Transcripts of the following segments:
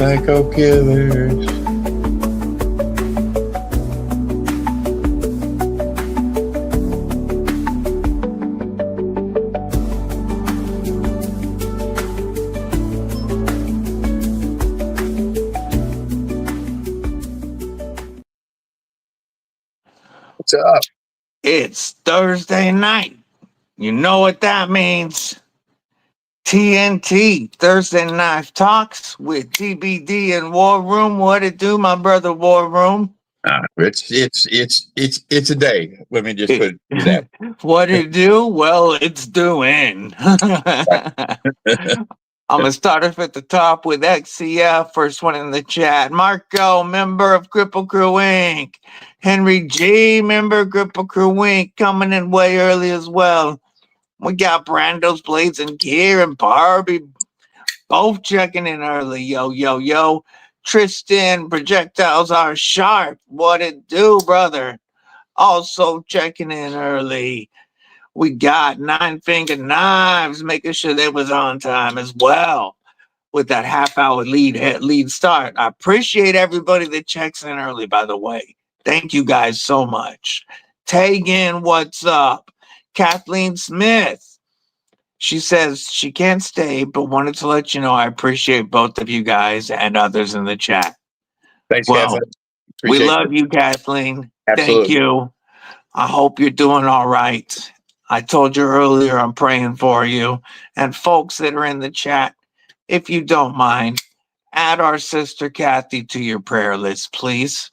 Psycho Killers. What's up? It's Thursday night. You know what that means. TNT, Thursday Night Talks with TBD and War Room. What it do, my brother War Room? It's a day. Let me just put it that. What it do? Well, it's doing. I'm going to start off at the top with XCF, first one in the chat. Marco, member of Cripple Crew Inc. Henry G, member of Cripple Crew Inc. Coming in way early as well. We got Brando's Blades and Gear and Barbie both checking in early. Yo, yo, yo. Tristan, projectiles are sharp. What it do, brother? Also checking in early. We got Nine Finger Knives, making sure they was on time as well with that half-hour lead start. I appreciate everybody that checks in early, by the way. Thank you guys so much. Tegan, what's up? Kathleen Smith. She says she can't stay, but wanted to let you know I appreciate both of you guys and others in the chat. Thanks, Well, Kathleen. we love you, Kathleen. Absolutely. Thank you. I hope you're doing all right. I told you earlier I'm praying for you. And folks that are in the chat, if you don't mind, add our sister Kathy to your prayer list, please.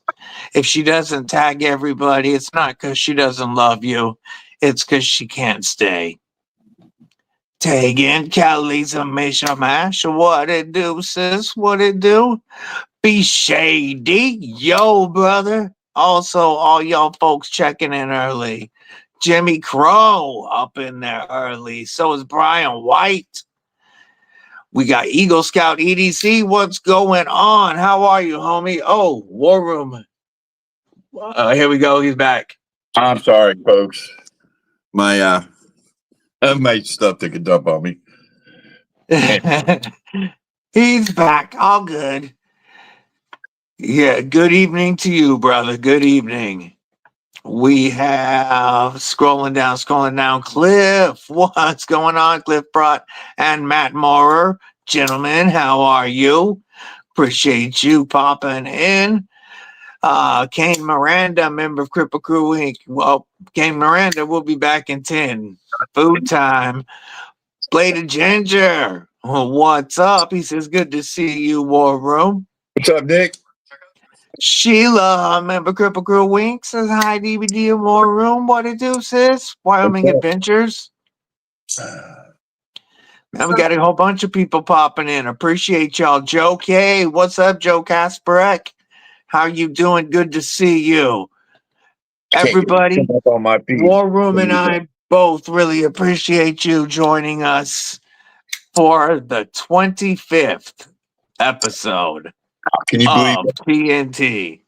If she doesn't tag everybody, it's not because she doesn't love you. It's because she can't stay. Tag in Callie's a mishmash. What it do, sis? What it do? Be shady. Yo, brother. Also, all y'all folks checking in early. Jimmy Crow up in there early. So is Brian White. We got Eagle Scout EDC. What's going on? How are you, homie? Oh, War Room. Here we go. He's back. I'm sorry, folks. My stuff took a dump on me. He's back. All good. Yeah, good evening to you, brother. Good evening. We have scrolling down. Cliff, what's going on? Cliff Brought and Matt Maurer. Gentlemen, how are you? Appreciate you popping in. Kane Miranda, member of Cripple Crew Inc. Well, Kane Miranda will be back in 10. Food time. Bladed Ginger, what's up? He says, good to see you, War Room. What's up, Nick? Sheila, member Cripple Crew Wink, says hi, DVD and War Room. What it do, sis? Wyoming Adventures. Man, we got a whole bunch of people popping in. Appreciate y'all. Joe K, what's up, Joe Kasparek? How you doing? Good to see you. Everybody, on my feet. War Room and I both really appreciate you joining us for the 25th episode Can you believe of TNT.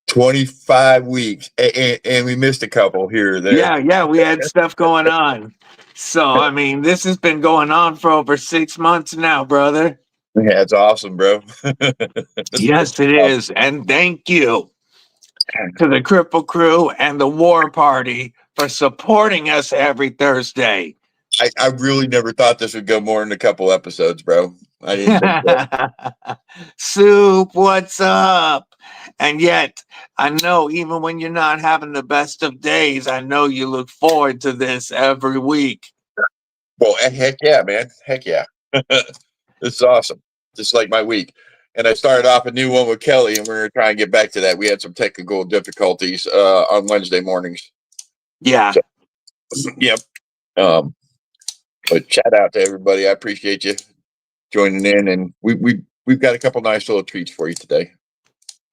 25 weeks, and we missed a couple here or there. Yeah, we had stuff going on. So, I mean, this has been going on for over 6 months now, brother. Yeah, it's awesome, bro. Yes, it is. And thank you to the Cripple Crew and the War Party for supporting us every Thursday. I really never thought this would go more than a couple episodes, bro. I didn't think that. Soup, what's up? And yet, I know even when you're not having the best of days, I know you look forward to this every week. Well, heck yeah, man. Heck yeah. This is awesome. Just like my week. And I started off a new one with Kelly, and we're going to try and get back to that. We had some technical difficulties on Wednesday mornings. Yeah. So, yep. But shout out to everybody. I appreciate you joining in, and we've got a couple nice little treats for you today.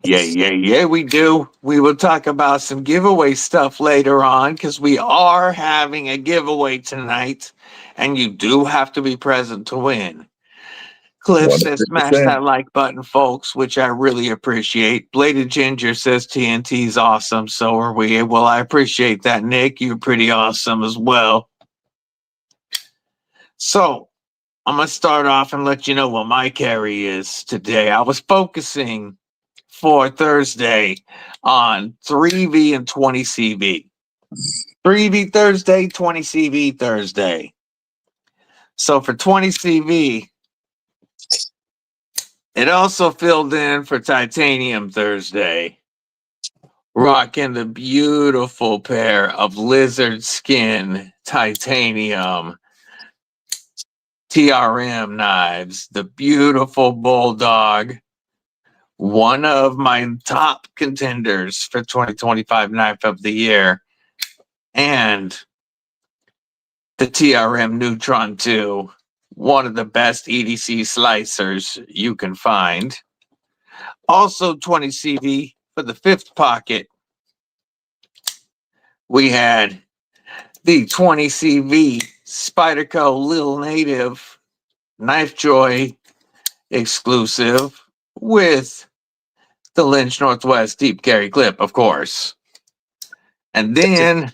Yeah, we do. We will talk about some giveaway stuff later on because we are having a giveaway tonight, and you do have to be present to win. Cliff says smash that like button, folks, which I really appreciate. Bladed Ginger says TNT's awesome. So are we. Well, I appreciate that, Nick. You're pretty awesome as well. So I'm gonna start off and let you know what my carry is today. I was focusing for Thursday on 3V and 20 CV. 3V Thursday, 20 CV Thursday. So for 20 CV, it also filled in for Titanium Thursday. Rocking the beautiful pair of lizard skin titanium TRM knives, the beautiful Bulldog, one of my top contenders for 2025 Knife of the Year, and the TRM Neutron 2, one of the best EDC slicers you can find. Also 20 CV for the fifth pocket. We had the 20 CV Spyderco Little Native Knife Joy exclusive with the Lynch Northwest deep carry clip, of course. And then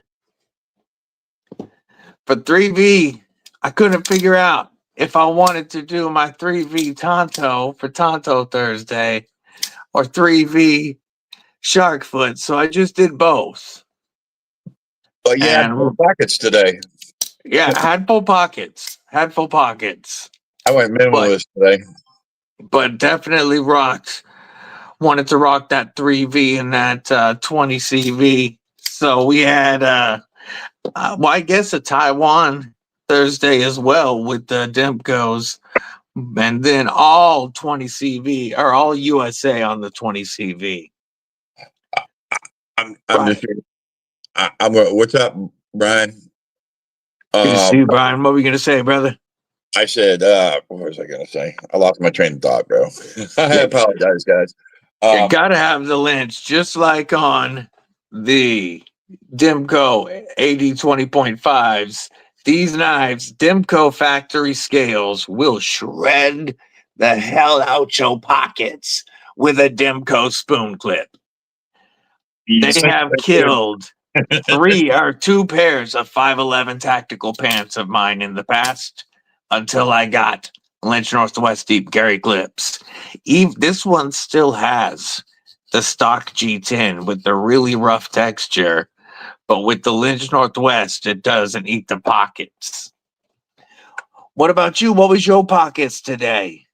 for 3V, I couldn't figure out if I wanted to do my 3V Tonto for Tonto Thursday or 3V Sharkfoot. So I just did both. But yeah, And pockets today. yeah, had full pockets. Had full pockets. I went But minimalist today. definitely rocked. Wanted to rock that 3V and that 20 CV. So we had well, I guess a Taiwan Thursday as well with the Demkos. And then all 20 CV or all USA on the 20 CV. I'm Right. just. I'm. What's up, Brian? Good to see you, Brian. What were you going to say, brother? I said, what was I gonna say? I lost my train of thought, bro. I Yeah. apologize, guys. You got to have the Lynch, just like on the Demco 80 20.5s. These knives, Demco factory scales, will shred the hell out your pockets with a Demco spoon clip. They have killed two pairs of 511 tactical pants of mine in the past until I got Lynch Northwest deep carry clips. This one still has the stock G10 with the really rough texture, but with the Lynch Northwest, it doesn't eat the pockets. What about you? What was your pockets today?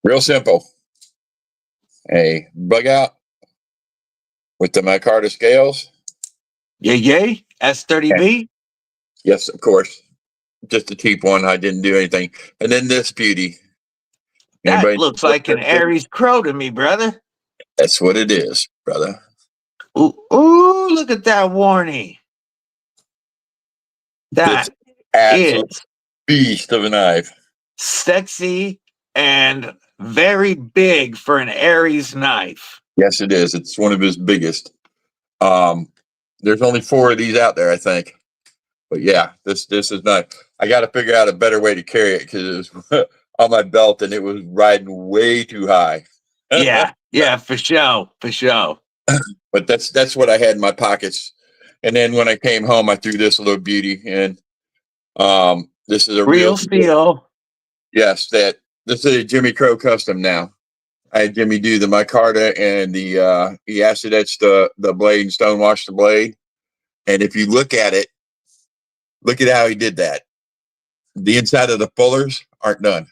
Real simple. A bug out with the micarta scales. Yay, S30V? Yes, of course. Just a cheap one. I didn't do anything. And then this beauty. That Anybody? looks like an Aries Crow to me, brother. That's what it is, brother. Ooh, look at that warning. It's That absolute is beast of a knife. sexy and very big for an Aries knife. Yes, it is. It's one of his biggest. There's only 4 of these out there, I think. But yeah, this is not. I got to figure out a better way to carry it because it was on my belt and it was riding way too high. Yeah, for sure. But that's what I had in my pockets. And then when I came home, I threw this little beauty in. This is a Real steel. Yes, this is a Jimmy Crow custom now. I had Jimmy do the micarta and the he acid etched the blade and stonewash the blade. And if you look at it, look at how he did that. The inside of the fullers aren't done.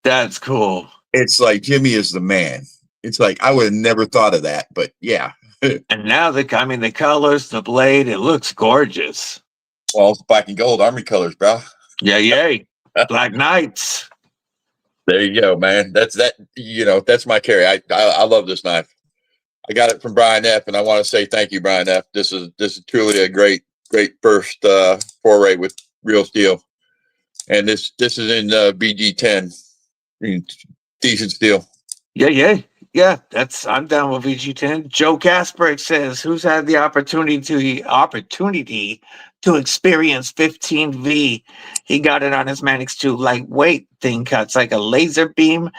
That's cool. It's like Jimmy is the man. It's like I would have never thought of that, but yeah. And now the colors, the blade, it looks gorgeous. Well, it's black and gold Army colors, bro. Yay. Black Knights. There you go, man. That's my carry. I love this knife. I got it from Brian F, and I want to say thank you, Brian F. This is truly a great first foray with real steel, and this is in BG10, decent steel. Yeah. I'm down with VG10. Joe Kasperek says, "Who's had the opportunity to experience 15V? He got it on his Manix 2 lightweight thing cuts like a laser beam.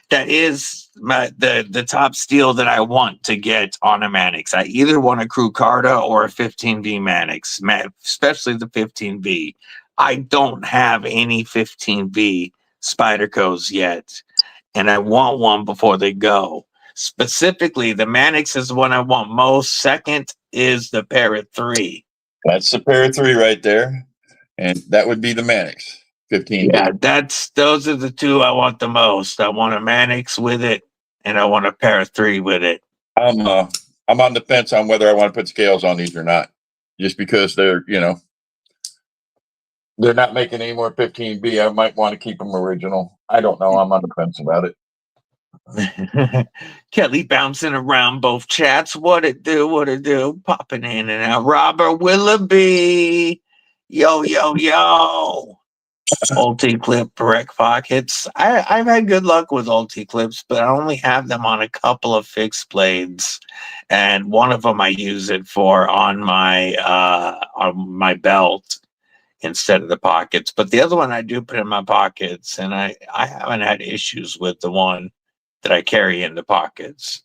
That is the top steel that I want to get on a Manix. I either want a Crew Carta or a 15V Manix, especially the 15V. I don't have any 15V Spydercos yet, and I want one before they go. Specifically, the Mannix is the one I want most. Second is the Parrot 3. That's the pair of 3 right there, and that would be the Mannix 15. Yeah, those are the two I want the most. I want a Mannix with it, and I want a Parrot 3 with it. I'm on the fence on whether I want to put scales on these or not, just because they're they're not making any more 15B. I might want to keep them original. I don't know. I'm on the fence about it. Kelly bouncing around both chats. What it do? What it do? Popping in and out. Robert Willoughby. Yo, yo, yo. Ulti clip direct pockets. I've had good luck with ulti clips, but I only have them on a couple of fixed blades, and one of them I use it for on my belt instead of the pockets. But the other one I do put in my pockets, and I haven't had issues with the one that I carry in the pockets.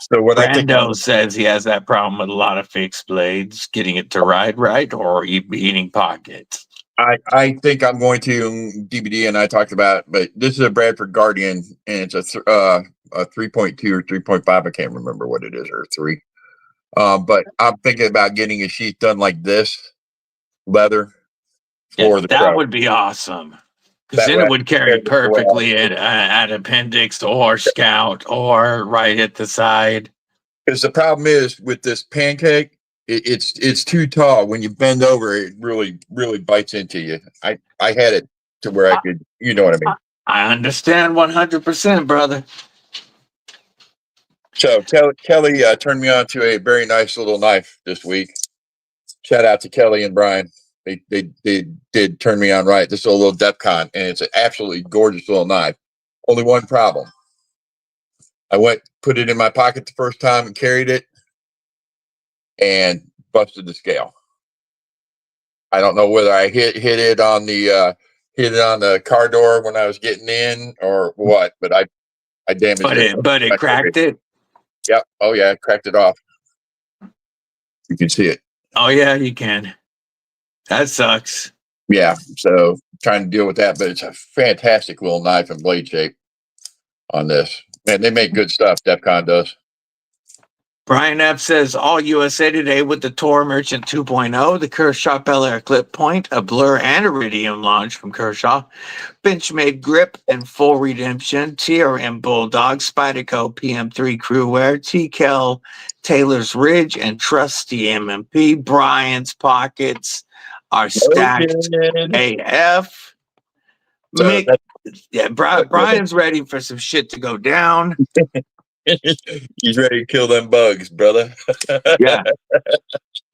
So what I think Brando says he has that problem with a lot of fixed blades, getting it to ride right or eating pockets. I think I'm going to DVD, and I talked about it, but this is a Bradford Guardian, and it's a 3.2 or 3.5. I can't remember what it is, or 3. But I'm thinking about getting a sheath done like this, leather, for the That crowd. would be awesome. Because That then way it I would can carry carry it around. perfectly at appendix or scout or right at the side. Because the problem is with this pancake, it's too tall. When you bend over, it really bites into you. I had it to where I could, you know what I mean. I understand 100%, brother. So Kelly turned me on to a very nice little knife this week. Shout out to Kelly and Brian. They did turn me on right. This is a little DEFCON, and it's an absolutely gorgeous little knife. Only one problem. I put it in my pocket the first time and carried it, and busted the scale. I don't know whether I hit it on the car door when I was getting in or what, but I damaged it. But it cracked it. Yep. Oh yeah, I cracked it off. You can see it. Oh yeah, you can. That sucks. Yeah. So trying to deal with that, but it's a fantastic little knife and blade shape on this. Man, they make good stuff. DEFCON does. Brian F says all USA Today with the Tor Merchant 2.0, the Kershaw Bel Air Clip Point, a Blur and Iridium launch from Kershaw, Benchmade Grip and Full Redemption, TRM Bulldog, Spyderco PM3 Crewwear, TKL Taylor's Ridge, and Trusty MMP. Brian's pockets are stacked AF. So Brian's ready for some shit to go down. he's ready to kill them bugs, brother. Yeah.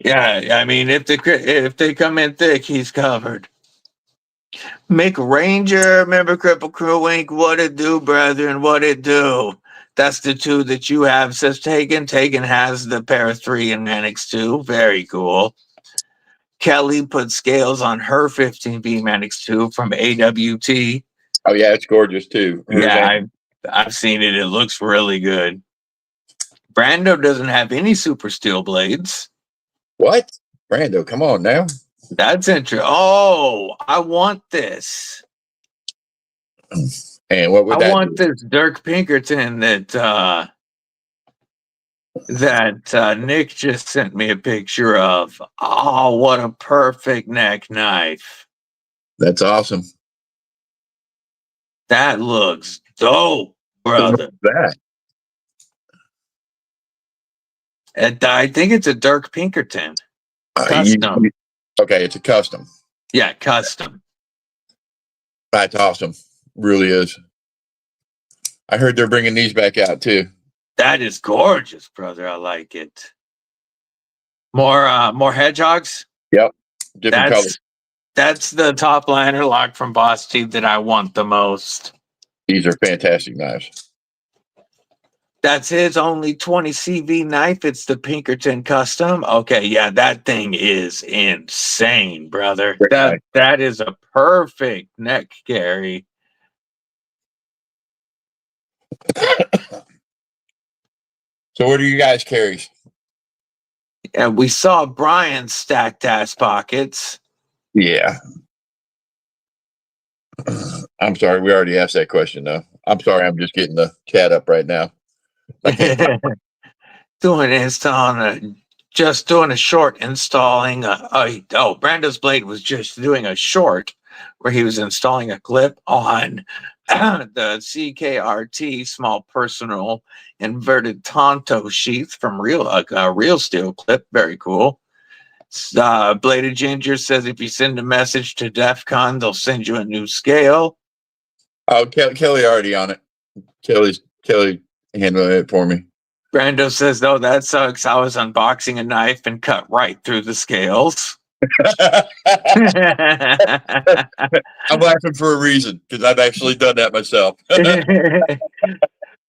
Yeah, I mean, if they come in thick, he's covered. Mick Ranger, member Cripple Crew Inc. What it do, brethren? What it do? That's the two that you have, says Tegan. Tegan has the Para 3 and Mannix 2. Very cool. Kelly put scales on her 15V Mannix 2 from AWT. Oh yeah, it's gorgeous too. Yeah, I've seen it. It looks really good. Brando doesn't have any super steel blades. What? Brando, come on now. That's interesting. Oh, I want this. And what would that want do? this Dirk Pinkerton that Nick just sent me a picture of. Oh, what a perfect neck knife. That's awesome. That looks dope, brother. That. And I think it's a Dirk Pinkerton. Custom. Okay, it's a custom. Yeah, custom. That's awesome. Really is. I heard they're bringing these back out too. That is gorgeous, brother. I like it. More hedgehogs. Yep, different colors. That's the top liner lock from Boss Team that I want the most. These are fantastic knives. That's his only 20 CV knife. It's the Pinkerton Custom. Okay, yeah, that thing is insane, brother. That is a perfect neck carry. So what do you guys carry? And we saw Brian's stacked ass pockets. Yeah. I'm sorry, we already asked that question though. I'm sorry, I'm just getting the chat up right now. I can't. Just doing a short installing. Brando's Blade was just doing a short where he was installing a clip on the CKRT small personal inverted Tonto sheath from Real Steel clip. Very cool. Bladed Ginger says if you send a message to DEF CON, they'll send you a new scale. Oh, Kelly already on it. Kelly handling it for me. Brando says, "No, that sucks. I was unboxing a knife and cut right through the scales." I'm laughing for a reason because I've actually done that myself.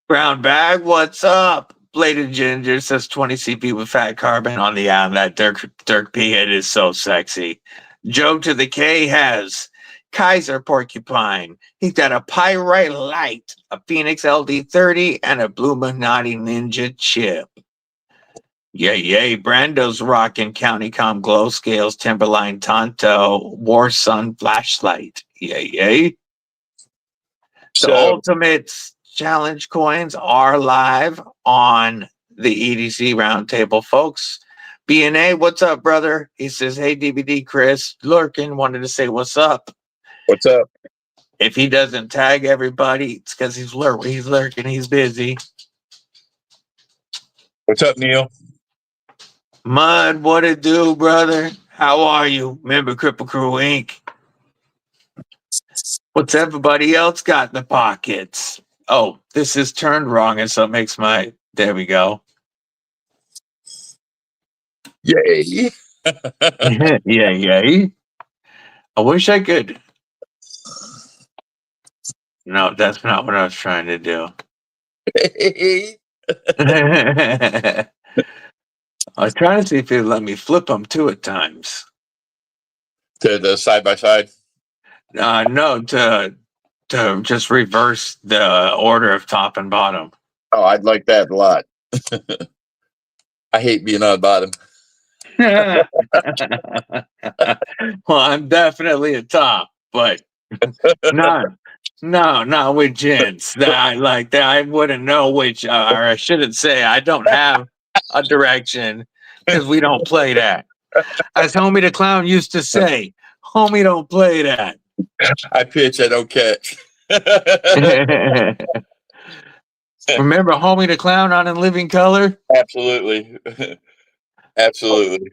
Brown bag, what's up? Bladed Ginger says 20 CP with fat carbon on the end. That Dirk P hit is so sexy. Joe to the K has Kizer porcupine. He's got a Pyrite Light, a Phoenix LD30, and a Blue Minati Ninja chip. Yay. Brando's rocking County Com glow scales, Timberline Tonto, War Sun flashlight. Yay. The Ultimate Challenge coins are live on the EDC Roundtable, folks. BNA, what's up, brother? He says, hey, DVD Chris, lurking, wanted to say what's up. What's up? If he doesn't tag everybody, it's because he's lurking, he's busy. What's up, Neil? Mud, what it do, brother? How are you? Member Cripple Crew Inc. What's everybody else got in the pockets? Oh, this is turned wrong, and so it makes my... There we go. Yay. Yay. I wish I could. No, that's not what I was trying to do. I was trying to see if it'd let me flip them too at times. To the side by side? No, to just reverse the order of top and bottom. Oh, I'd like that a lot. I hate being on the bottom. Well, I'm definitely a top, but not with gents. That I like that. I wouldn't know which, or I shouldn't say I don't have a direction because we don't play that. As Homie the Clown used to say, homie don't play that. I pitch, I don't catch. Remember Homie the Clown on In Living Color? Absolutely. Absolutely.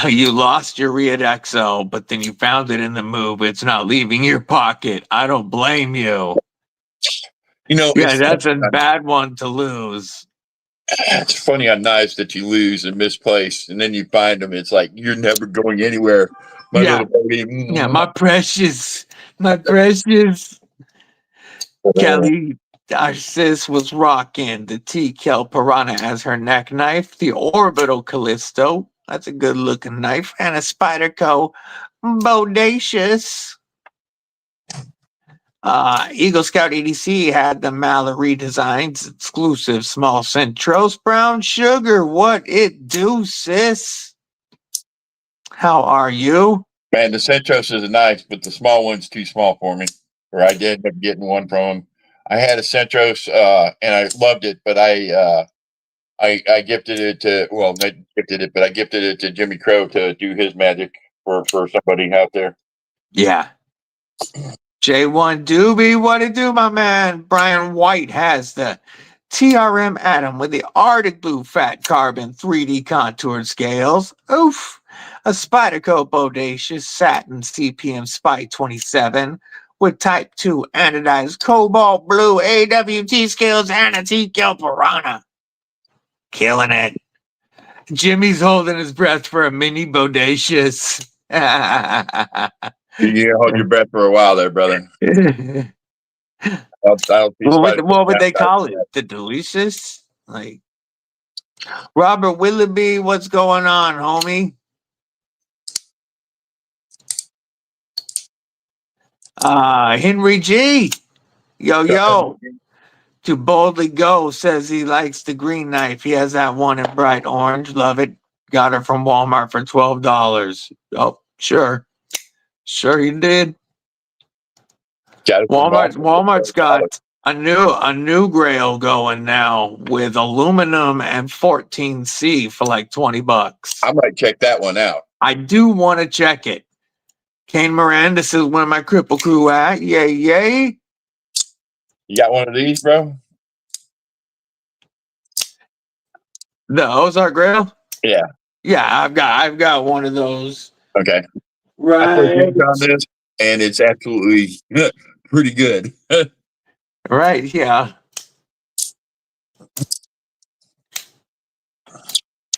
You lost your Riot XO, but then you found it in the move. It's not leaving your pocket. I don't blame you. You know, Yeah, that's a bad one to lose. It's funny on knives that you lose and misplace, and then you find them. It's like you're never going anywhere. My little baby. Yeah, my precious. Kelly, our sis was rocking the T-Kel Piranha as her neck knife, the Orbital Callisto. That's a good looking knife, and a Spyderco Bodacious. Eagle Scout EDC had the Mallory Designs exclusive small Centros brown sugar. What it do, sis? How are you? Man, the Centros is nice, but the small one's too small for me. Or I did end up getting one from him. I had a Centros and I loved it, but I gifted it to I gifted it to Jimmy Crow to do his magic for somebody out there. Yeah. J1 Doobie, what it do, my man? Brian White has the TRM Atom with the Arctic Blue Fat Carbon 3D contoured scales. Oof. A Spyderco Bodacious Satin CPM Spy 27 with Type 2 anodized Cobalt Blue AWT scales and a T-Kel Piranha. Killing it. Jimmy's holding his breath for a mini Bodacious. You hold your breath for a while there, brother. What would they call it? The delicious? Like Robert Willoughby, what's going on, homie? Henry G. Yo. To Boldly Go says he likes the green knife. He has that one in bright orange. Love it. Got it from Walmart for $12. Oh, sure. Sure you did. Walmart's got a new Grail going now with aluminum and 14C for like $20. I might check that one out. I do want to check it. Kane Miranda says, "Where my Cripple Crew at? Yay, yay!" You got one of these, bro? The Ozark Grail. Yeah. Yeah, I've got one of those. Okay. I put Right. games on this, and it's absolutely pretty good. Right. Yeah.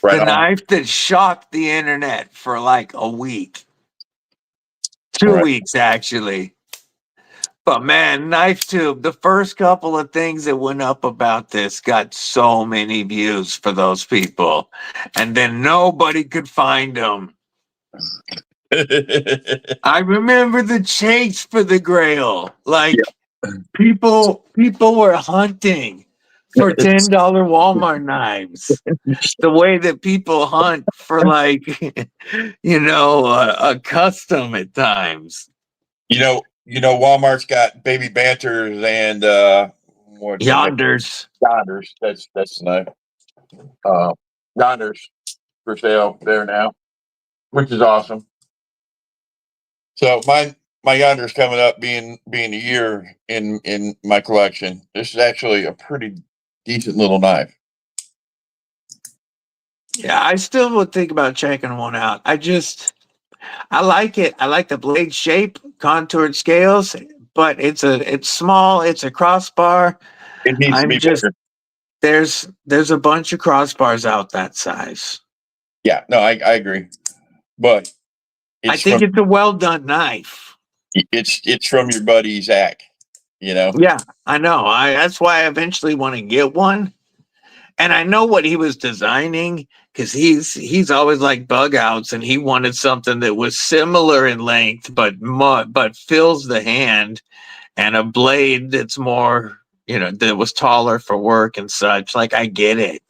Right The on. knife that shocked the internet for like a week, All 2 right. weeks actually. But man, Knife Tube, the first couple of things that went up about this got so many views for those people. And then nobody could find them. I remember the chase for the Grail. Like people were hunting for $10 Walmart knives. The way that people hunt for like, a custom at times. Walmart's got baby banters and what's the name? Yonders. Yonders. That's the name. Yonders for sale there now, which is awesome. So my Yonder's coming up being a year in my collection. This is actually a pretty decent little knife. Yeah, I still would think about checking one out. I like it. I like the blade shape, contoured scales, but it's small, it's a crossbar. It needs to I'm be just bigger. there's a bunch of crossbars out that size. Yeah, no, I agree. But I think it's a well done knife. it's from your buddy Zach, Yeah, I know. That's why I eventually want to get one. And I know what he was designing because he's always like bug outs, and he wanted something that was similar in length, but fills the hand, and a blade that's more, that was taller for work and such. Like I get it,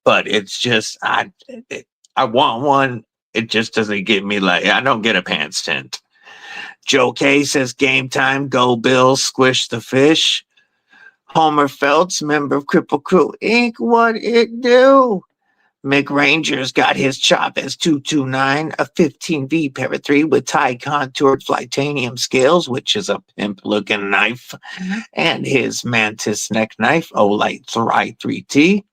but it's just I want one. It just doesn't get me like I don't get a pants tent. Joe K says game time, go Bills, squish the fish. Homer Phelps, member of Cripple Crew Inc. What it do? Mick Ranger's got his chop as 229, a 15V Para 3 with tie contoured titanium scales, which is a pimp looking knife, and his Mantis neck knife, Olight 3T.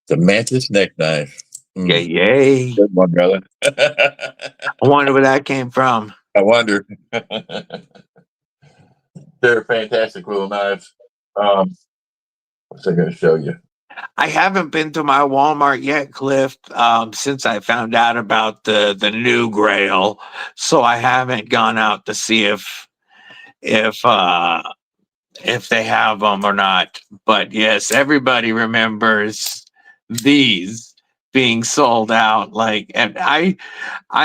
The Mantis neck knife. Yay, yay. Good one, brother. I wonder where that came from. I wonder. They're fantastic little knives. What's I going to show you? I haven't been to my Walmart yet, Cliff, since I found out about the new Grail. So I haven't gone out to see if they have them or not. But yes, everybody remembers these being sold out. Like, and I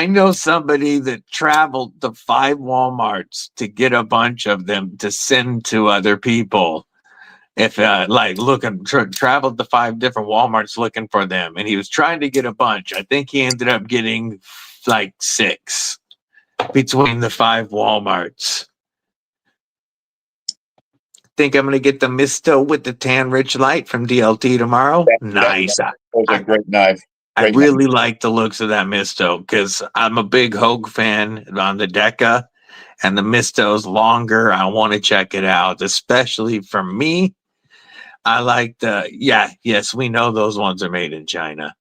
know somebody that traveled to 5 Walmarts to get a bunch of them to send to other people. If traveled to 5 different Walmarts looking for them, and he was trying to get a bunch. I think he ended up getting like 6 between the 5 Walmarts. Think I'm gonna get the Misto with the tan rich light from DLT tomorrow. Nice. That was a great knife. I really like the looks of that Misto because I'm a big Hogue fan on the Deca, and the Misto's longer. I want to check it out, especially for me. I like yes, we know those ones are made in China.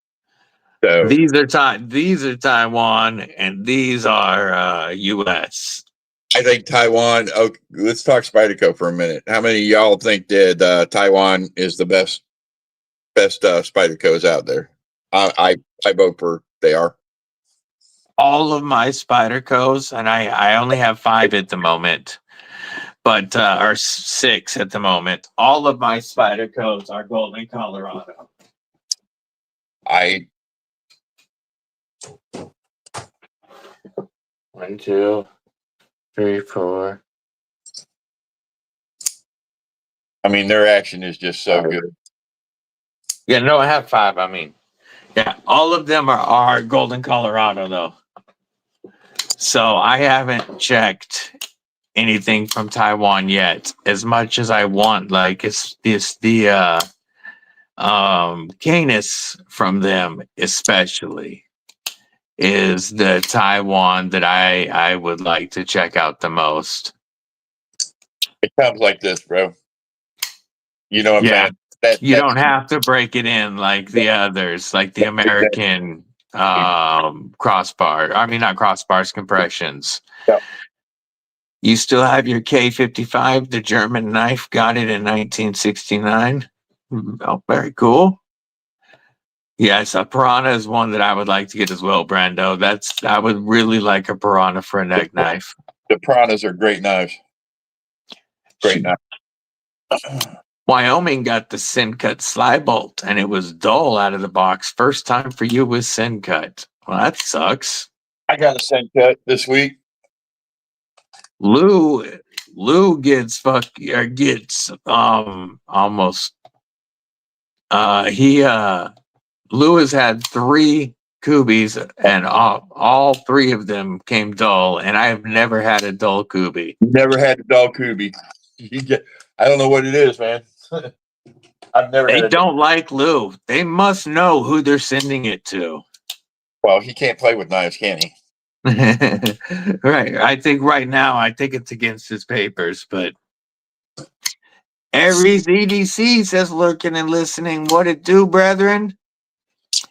So, These are Taiwan, and these are US. I think Taiwan. Oh, let's talk Spyderco for a minute. How many of y'all think that Taiwan is the best Spydercos out there? I vote for they are. All of my Spydercos, and I only have 5 at the moment, but or 6 at the moment. All of my Spydercos are Golden, Colorado. 1, 2, 3, 4. I mean, their action is just so good. Yeah, no, I have 5. I mean, yeah, all of them are Golden, Colorado, though. So I haven't checked anything from Taiwan yet. As much as I want, like it's the Canis from them, especially, is the Taiwan that I would like to check out the most. It comes like this, bro. You know what I'm Yeah. saying? That You don't have to break it in like the others, like the American crossbar. I mean, not crossbars, compressions. Yeah. You still have your K55, the German knife. Got it in 1969. Oh, very cool. Yes, a Piranha is one that I would like to get as well, Brando. I would really like a Piranha for a neck knife. the Piranhas are great knives. Great knives. Wyoming got the Syncut Sly Bolt, and it was dull out of the box. First time for you with Syncut. Well, that sucks. I got a scent cut this week. Lou gets almost he Lou has had 3 Kubies, and all 3 of them came dull, and I have never had a dull Kubi. Never had a dog Kubi. I don't know what it is, man. I've never They had a don't like Lou. They must know who they're sending it to. Well, he can't play with knives, can he? Right. I think right now, I think it's against his papers, but Aries EDC says lurking and listening. What it do, brethren?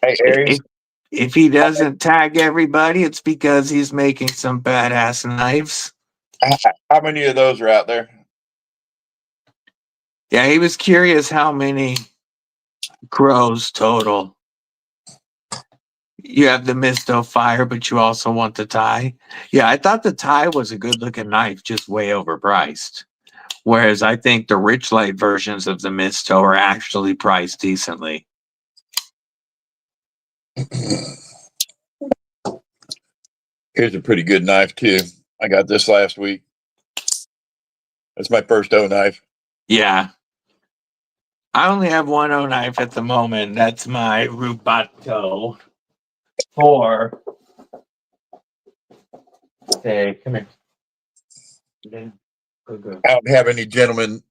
Hey, Aries. If he doesn't tag everybody, it's because he's making some badass knives. How many of those are out there? Yeah, he was curious how many crows total. You have the Misto Fire, but you also want the tie. Yeah, I thought the tie was a good looking knife, just way overpriced. Whereas I think the rich light versions of the Misto are actually priced decently. Here's a pretty good knife, too. I got this last week. That's my first O knife. Yeah. I only have one O knife at the moment. That's my Rubato 4. Hey, come here. I don't have any gentleman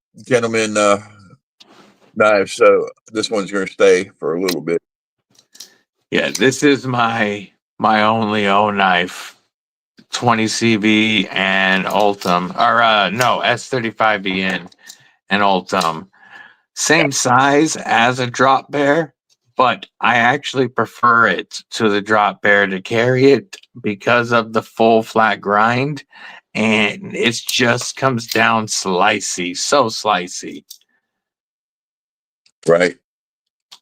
knives, so this one's going to stay for a little bit. Yeah, this is my only O knife. 20 CV and Ultim, or no, S35VN and Ultim. Same size as a drop bear, but I actually prefer it to the drop bear to carry it because of the full flat grind, and it just comes down slicey, so slicey. Right.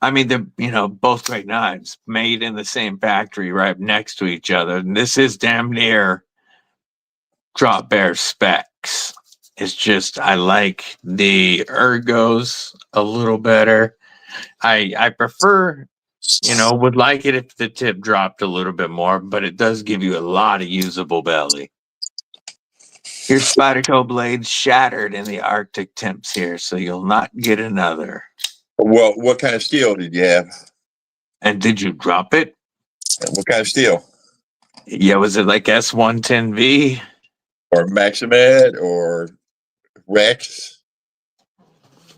I mean, they're both great knives made in the same factory right next to each other. And this is damn near drop bear specs. It's just I like the ergos a little better. I prefer, would like it if the tip dropped a little bit more, but it does give you a lot of usable belly. Your Spyderco blades shattered in the Arctic temps here, so you'll not get another. Well, what kind of steel did you have? And did you drop it? What kind of steel? Yeah, was it like S110V? Or Maximed or Rex?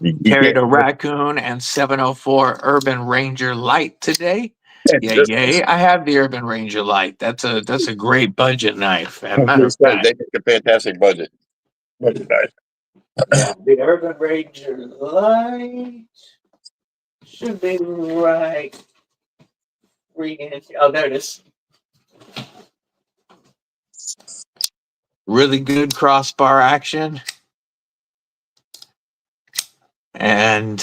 You Carried get a Raccoon and 704 Urban Ranger Light today. Yay. I have the Urban Ranger Light. That's a great budget knife. As a matter of fact, they make a fantastic budget knife. yeah, the Urban Ranger Light should be right. Oh, there it is. Really good crossbar action. And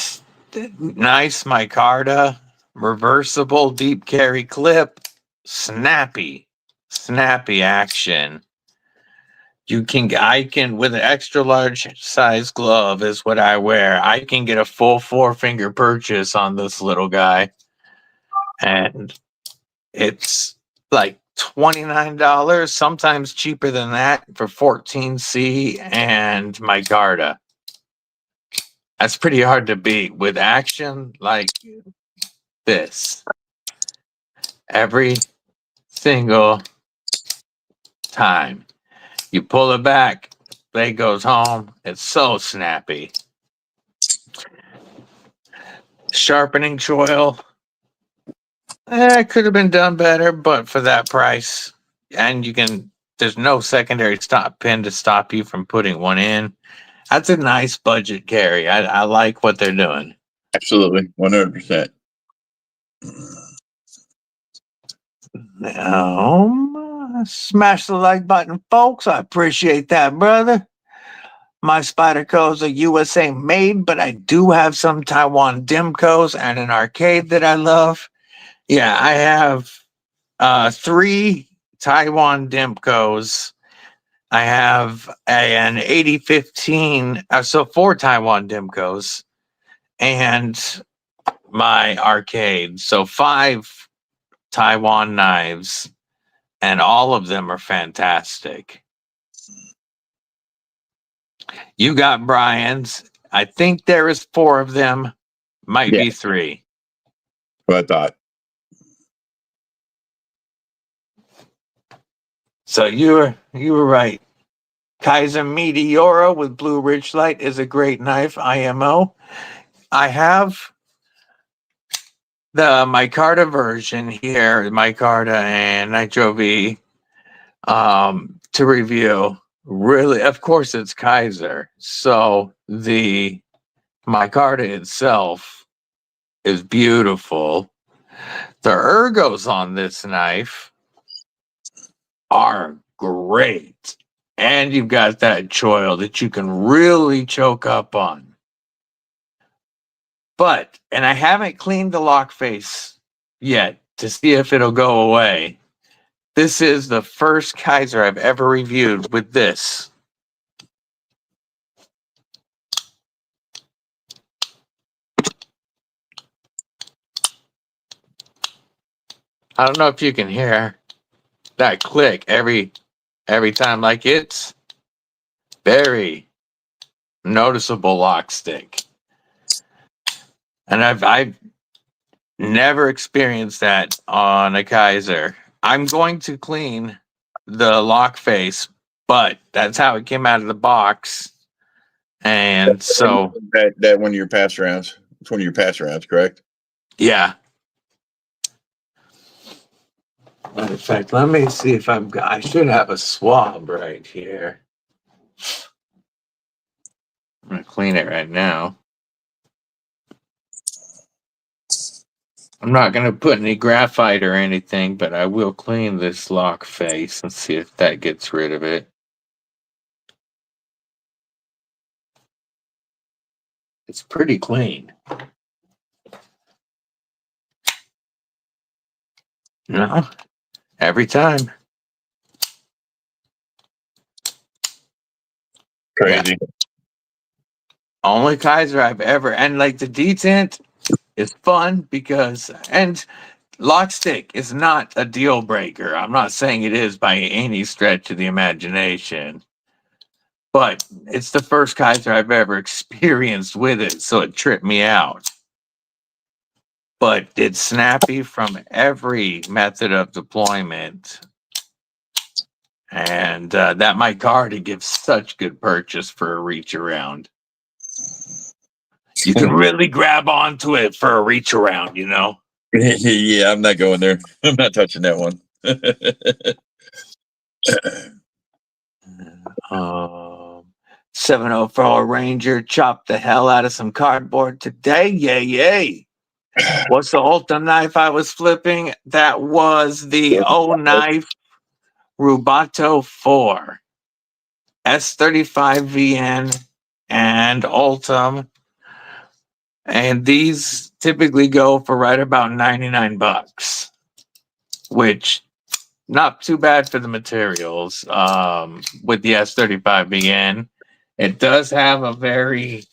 nice micarta, reversible deep carry clip, snappy action. I can with an extra large size glove is what I wear. I can get a full 4-finger purchase on this little guy, and it's like $29, sometimes cheaper than that for 14C and micarta. That's pretty hard to beat with action like this every single time. You pull it back, blade goes home. It's so snappy. Sharpening choil. It could have been done better, but for that price, and there's no secondary stop pin to stop you from putting one in. That's a nice budget carry. I like what they're doing. Absolutely, 100%. Smash the like button, folks. I appreciate that, brother. My Spydercos are USA made, but I do have some Taiwan Dimcos and an arcade that I love. Yeah, I have 3 Taiwan Dimcos. I have an 8015, so 4 Taiwan Dimcos and my arcade. So 5 Taiwan knives, and all of them are fantastic. You got Brian's. I think there is 4 of them. Might be 3. What I thought. So you were right. Kizer Meteora with Blue Ridge Light is a great knife. IMO. I have the micarta version here, micarta and Nitro V, to review. Really, of course, it's Kizer. So the micarta itself is beautiful. The ergos on this knife are great. And you've got that choil that you can really choke up on. But, and I haven't cleaned the lock face yet to see if it'll go away. This is the first Kizer I've ever reviewed with this. I don't know if you can hear that click every time. Like, it's very noticeable lock stick. And I've never experienced that on a Kizer. I'm going to clean the lock face, but that's how it came out of the box. And so that one of your pass rounds. It's one of your pass rounds, correct? yeah. Matter of fact, let me see if I should have a swab right here. I'm gonna clean it right now. I'm not gonna put any graphite or anything, but I will clean this lock face and see if that gets rid of it. It's pretty clean. No, every time. Crazy. Yeah. Only Kizer I've ever, and like the detent is fun because, and lock stick is not a deal breaker. I'm not saying it is by any stretch of the imagination, but it's the first Kizer I've ever experienced with it, so it tripped me out. But it's snappy from every method of deployment. And that micarta gives such good purchase for a reach around. You can really grab onto it for a reach around, you know? Yeah, I'm not going there. I'm not touching that one. 704 Ranger chopped the hell out of some cardboard today. Yay, yay. What's the Ulta knife I was flipping? That was the O Knife Rubato 4. S35VN and Ultim. And these typically go for right about $99, which not too bad for the materials. With the S35VN, it does have a very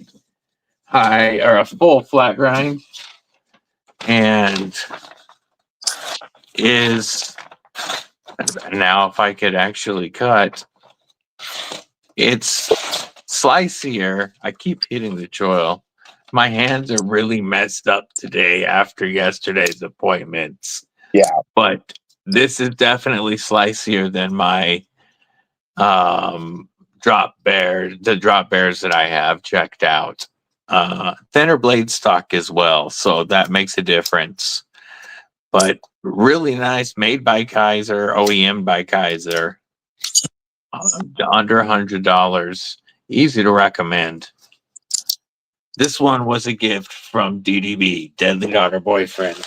high or a full flat grind, and is now, if I could actually cut, it's slicier. I keep hitting the choil. My hands are really messed up today after yesterday's appointments. Yeah. But this is definitely slicier than my the drop bears that I have checked out. Thinner blade stock as well, so that makes a difference. But really nice, made by Kizer, OEM by Kizer, under $100. Easy to recommend. This one was a gift from DDB, Deadly Daughter Boyfriend.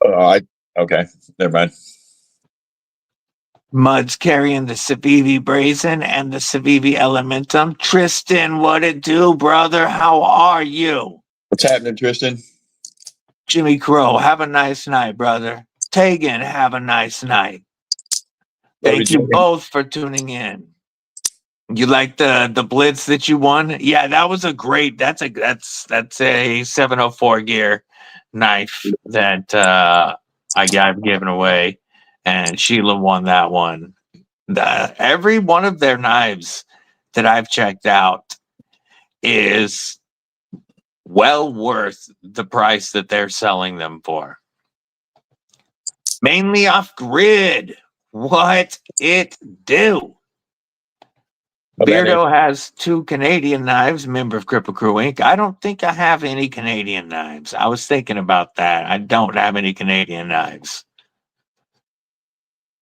Okay, never mind. Mud's carrying the Civivi Brazen and the Civivi Elementum. Tristan, what it do, brother? How are you? What's happening, Tristan? Jimmy Crow, have a nice night, brother. Tegan, have a nice night. Thank you both for tuning in. You like the blitz that you won? Yeah, that was a great. That's a 704 gear knife that I've given away, and Sheila won that one. Every one of their knives that I've checked out is well worth the price that they're selling them for. Mainly off grid. What it do? Beardo has 2 Canadian knives, member of Cripple Crew Inc. I don't think I have any Canadian knives. I was thinking about that. I don't have any Canadian knives.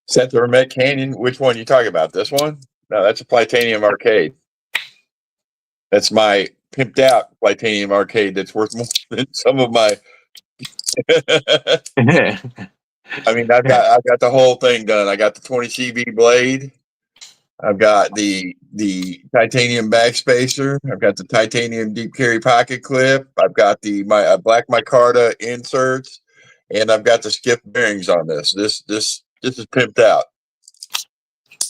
Set the Remet Canyon. Which one you talking about? This one? No, that's a Titanium Arcade. That's my pimped out Titanium Arcade that's worth more than some of my. I mean, I've got the whole thing done. I got the 20 CV blade. I've got the titanium backspacer. I've got the titanium deep carry pocket clip. I've got the black micarta inserts, and I've got the skip bearings on this. This is pimped out.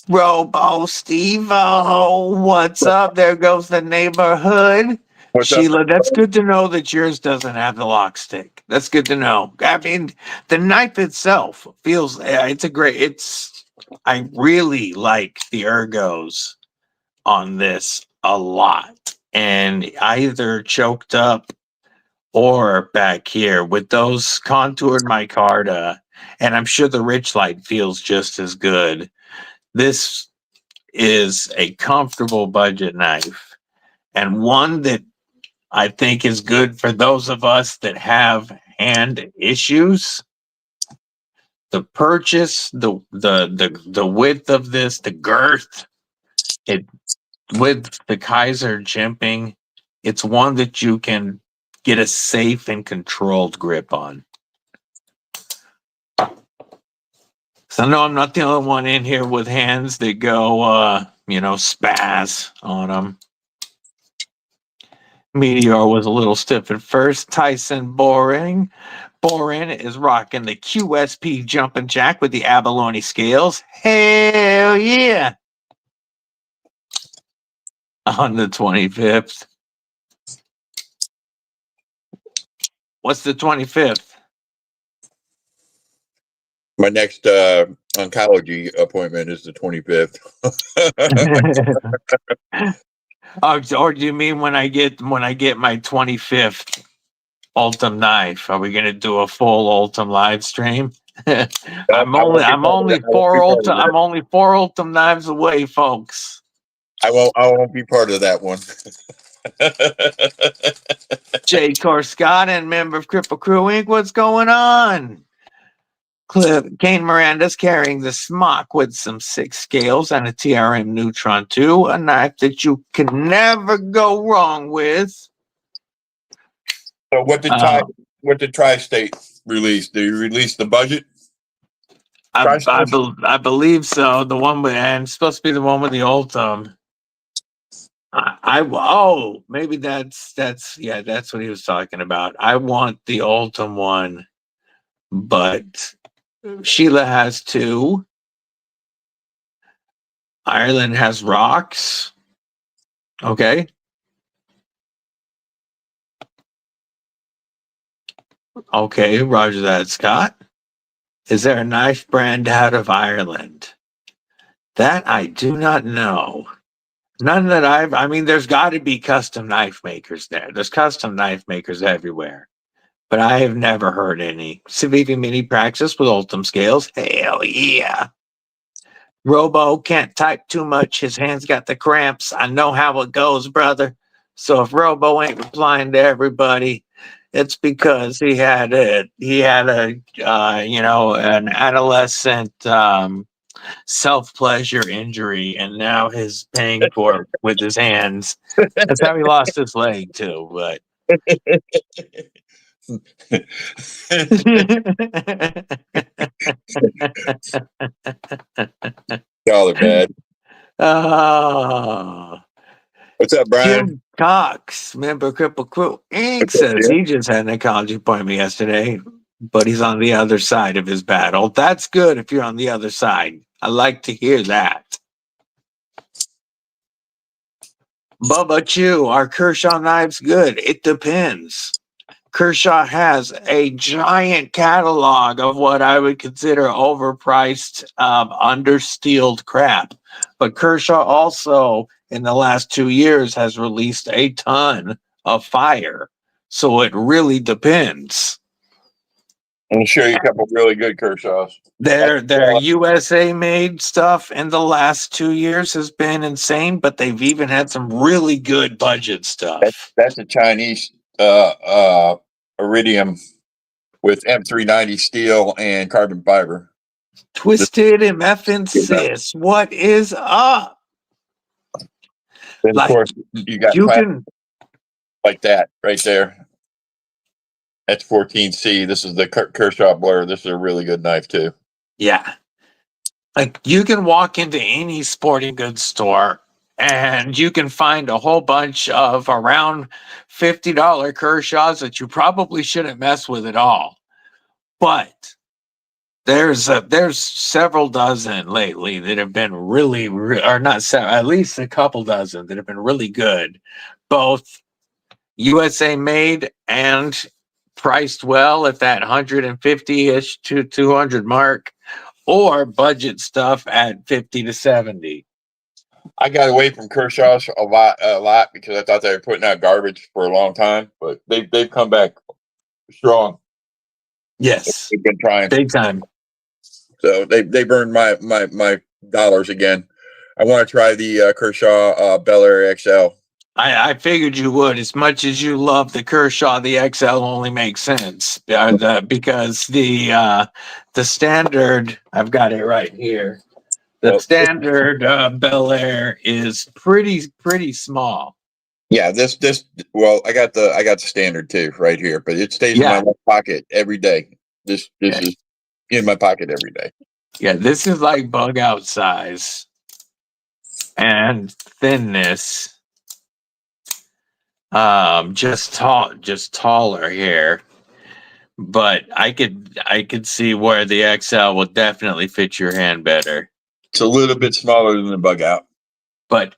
Robo Steve, what's up? There goes the neighborhood. What's Sheila, up? that's good to know that yours doesn't have the lock stick. That's good to know. I mean, the knife itself feels I really like the ergos on this a lot. And either choked up or back here with those contoured micarta, and I'm sure the Richlight feels just as good. This is a comfortable budget knife, and one that I think is good for those of us that have hand issues. The purchase, the width of this, the girth, it with the Kizer jimping, it's one that you can get a safe and controlled grip on. So I know I'm not the only one in here with hands that go, spaz on them. Meteor was a little stiff at first. Tyson Boring is rocking the QSP jumping jack with the abalone scales. Hell yeah! On the 25th. What's the 25th? My next oncology appointment is the 25th. Or do you mean when I get my 25th Ultim knife? Are we gonna do a full Ultim live stream? I'm only 4 Ultim knives away, folks. I won't be part of that one. Jay Corscott and member of Cripple Crew Inc. What's going on? Kane Miranda's carrying the smock with some 6 scales and a TRM Neutron 2, a knife that you can never go wrong with. So what did Tri-State release? Did you release the budget? I believe so. The one and it's supposed to be the one with the Ultim. Maybe that's what he was talking about. I want the Ultim one, but Sheila has 2. Ireland has rocks. Okay. Okay, roger that, Scott. Is there a knife brand out of Ireland? That I do not know. None that there's got to be custom knife makers there. There's custom knife makers everywhere. But I have never heard any. Civivi Mini Praxis with Ultim scales. Hell yeah. Robo can't type too much. His hands got the cramps. I know how it goes, brother. So if Robo ain't replying to everybody, it's because he had an adolescent self-pleasure injury, and now he's paying for it with his hands. That's how he lost his leg too. But Y'all are bad. oh, What's up, Brian? Jim Cox, member of Cripple Crew Inc. says he just had an oncology appointment yesterday, but he's on the other side of his battle. That's good if you're on the other side. I like to hear that. Bubba Chew, are Kershaw knives good? It depends. Kershaw has a giant catalog of what I would consider overpriced, understeeled crap. But Kershaw also, in the last 2 years, has released a ton of fire. So it really depends. I'm gonna show you a couple really good Kershaws. Their USA made stuff in the last 2 years has been insane, but they've even had some really good budget stuff. That's a Chinese iridium with M390 steel and carbon fiber. Twisted MF and sis, what is up? Then of course you got plastic like that right there. That's 14C. This is the Kershaw Blur. This is a really good knife too. Yeah. Like you can walk into any sporting goods store and you can find a whole bunch of around $50 Kershaws that you probably shouldn't mess with at all. But there's several dozen lately that have been really, or not several, at least a couple dozen that have been really good, both USA made and priced well at that 150-ish to 200 mark, or budget stuff at 50 to 70. I got away from Kershaw's a lot because I thought they were putting out garbage for a long time, but they've come back strong. Yes, They've been trying big time. So they've earned my dollars again. I want to try the Kershaw Bel Air XL. I figured you would. As much as you love the Kershaw, the XL only makes sense because the standard. I've got it right here. The standard Bel Air is pretty small. Yeah, this well, I got the standard too right here, but it stays in my left pocket every day. This is in my pocket every day. Yeah, this is like bug out size and thinness. Just taller here. But I could see where the XL will definitely fit your hand better. It's a little bit smaller than the bug out. But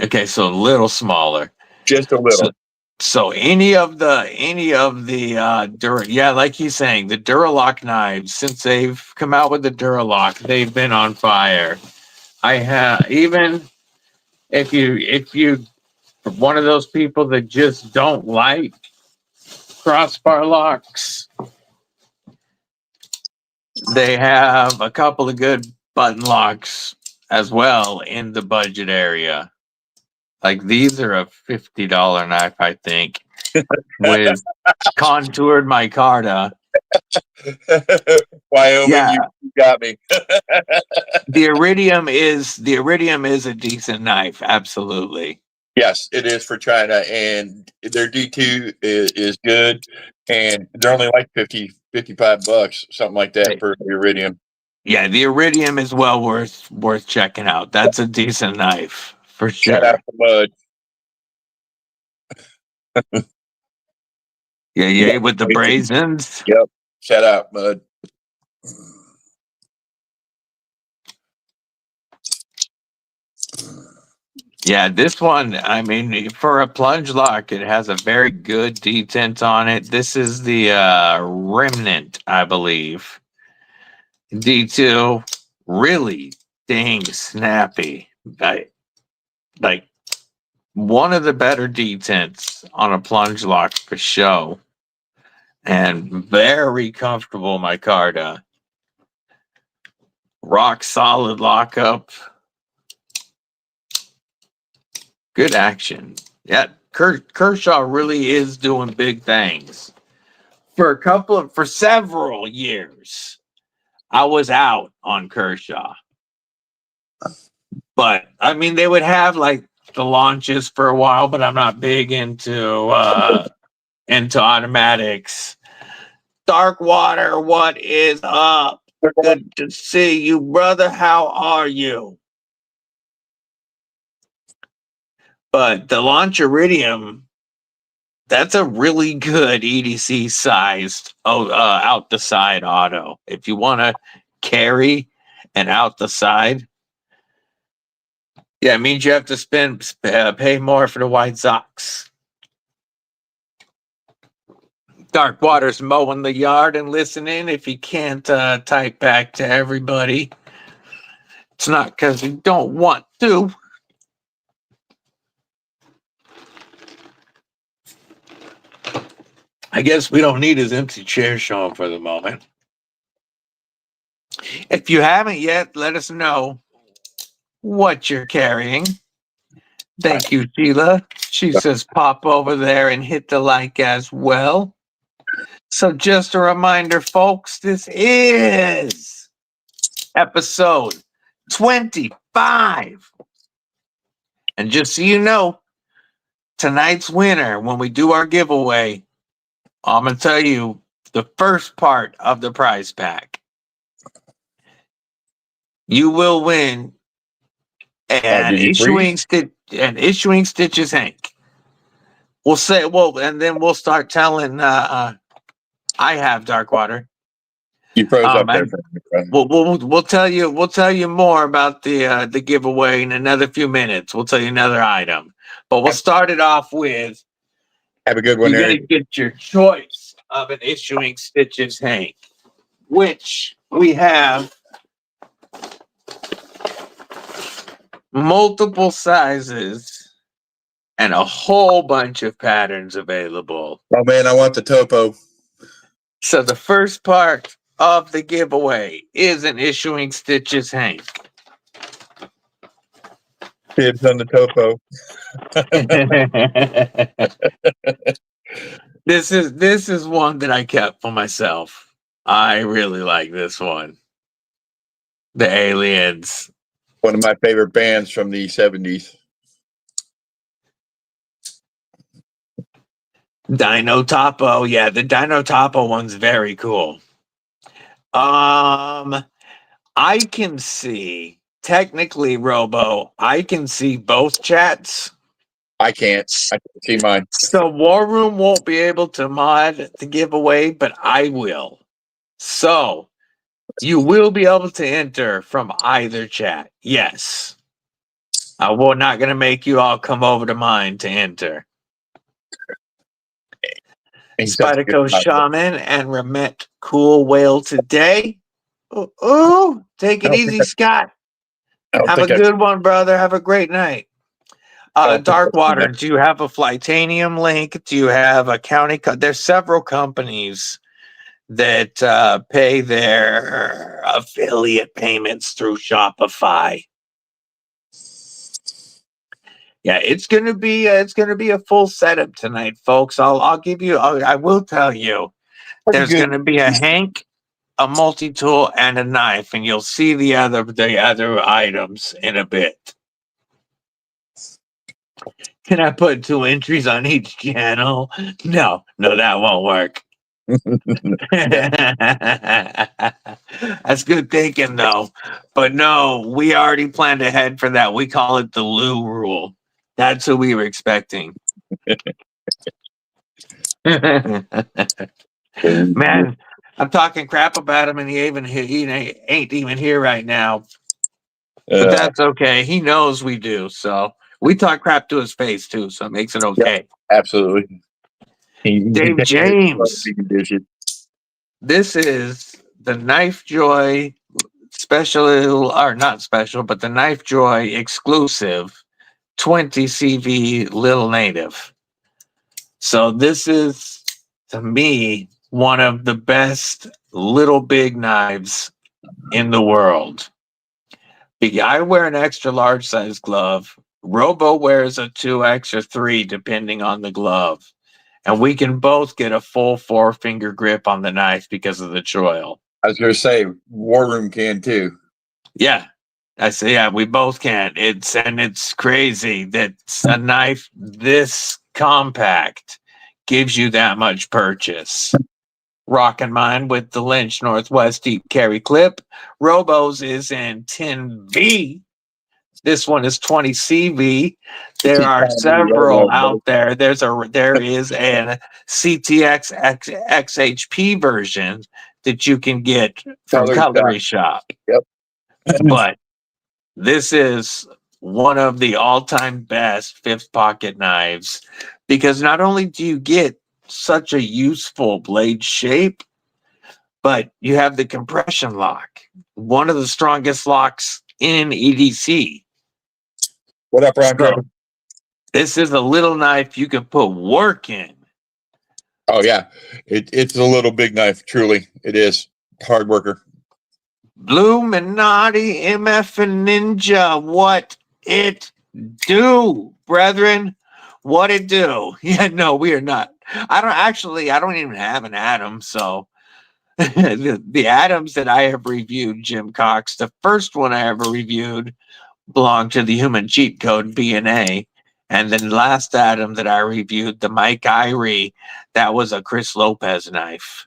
okay, so a little smaller. Just a little. So any of the like he's saying, the Duralock knives, since they've come out with the Duralock, they've been on fire. I have, even if you one of those people that just don't like crossbar locks, they have a couple of good button locks as well in the budget area. Like these are a $50 knife, I think, with contoured micarta. Wyoming, you got me. The iridium is a decent knife, absolutely. Yes, it is for China, and their D2 is good, and they're only like 55 bucks, something like that for the iridium. Yeah, the iridium is well worth checking out. That's a decent knife for sure. Shout out to Mud. yeah, with the brazens. Yep. Shout out, Mud. Yeah, this one, I mean, for a plunge lock, it has a very good detent on it. This is the Remnant, I believe. D2, really dang snappy. Like one of the better detents on a plunge lock for show. And very comfortable micarta. rock solid lockup. Good action. Yeah, Kershaw really is doing big things. For several years, I was out on Kershaw. But I mean, they would have like the launches for a while, but I'm not big into automatics. Dark Water, what is up? Good to see you, brother. How are you? But the Launch Iridium, that's a really good EDC sized out the side auto. If you want to carry and out the side, yeah, it means you have to pay more for the White Sox. Dark Water's mowing the yard and listening. If he can't type back to everybody, it's not because he don't want to. I guess we don't need his empty chair showing for the moment. If you haven't yet, let us know what you're carrying. Thank you, Sheila. She says pop over there and hit the like as well. So just a reminder, folks, this is episode 25. And just so you know, tonight's winner, when we do our giveaway, I'm going to tell you the first part of the prize pack. You will win an issuing Stitches Hank. And then we'll start telling. I have Dark Water. You froze up there. We'll tell you more about the giveaway in another few minutes. We'll tell you another item, but we'll start it off with. Have a good one. You're gonna get your choice of an issuing Stitches Hank, which we have multiple sizes and a whole bunch of patterns available. Oh man, I want the topo. So the first part of the giveaway is an issuing Stitches Hank. Dibs on the topo. This is one that I kept for myself. I really like this one. The Aliens. One of my favorite bands from the 70s. Dino Topo. Yeah, the Dino Topo one's very cool. I can see, technically, Robo, I can see both chats. I can't see mine. So War Room won't be able to mod the giveaway, but I will. So you will be able to enter from either chat. Yes. We're not going to make you all come over to mine to enter. Spyderco Shaman and Remet Cool Whale today. Ooh, take it easy, Scott. Have a good one, brother. Have a great night. Dark Water, do you have a Flightanium link? Do you have a county? There's several companies that pay their affiliate payments through Shopify. Yeah, it's gonna be a full setup tonight, folks. I'll give you. I will tell you. There's gonna be a Hank, a multi-tool, and a knife, and you'll see the other items in a bit. Can I put 2 entries on each channel? No, that won't work. That's good thinking, though. But no, we already planned ahead for that. We call it the Lou rule. That's who we were expecting. Man, I'm talking crap about him, and he ain't even here right now. But that's okay. He knows we do. So we talk crap to his face, too. So it makes it okay. Yep, absolutely. Dave James. This is the Knife Joy special, or not special, but the Knife Joy exclusive 20 CV Little Native. So this is, to me, one of the best little big knives in the world. I wear an extra large size glove. Robo wears a 2X or 3, depending on the glove. And we can both get a full 4-finger grip on the knife because of the choil. I was going to say, War Room can too. Yeah. I say, yeah, we both can. It's crazy that a knife this compact gives you that much purchase. Rocking mine with the Lynch Northwest Deep Carry Clip. Robo's is in 10V. This one is 20 CV. There are several out there. There is an CTX XHP version that you can get from Cutlery Shop. Yep. But this is one of the all-time best fifth pocket knives because not only do you get such a useful blade shape, but you have the compression lock, one of the strongest locks in EDC. What up, Ron? So, this is a little knife you can put work in. Oh yeah, it's a little big knife. Truly, it is hard worker. Bluminati MF and Ninja, what it do, brethren? What it do? Yeah, no, we are not. I don't even have an Atom, so the Atoms that I have reviewed, Jim Cox, the first one I ever reviewed belonged to the Human Cheat Code B&A. And then the last Atom that I reviewed, the Mike Irie, that was a Chris Lopez knife.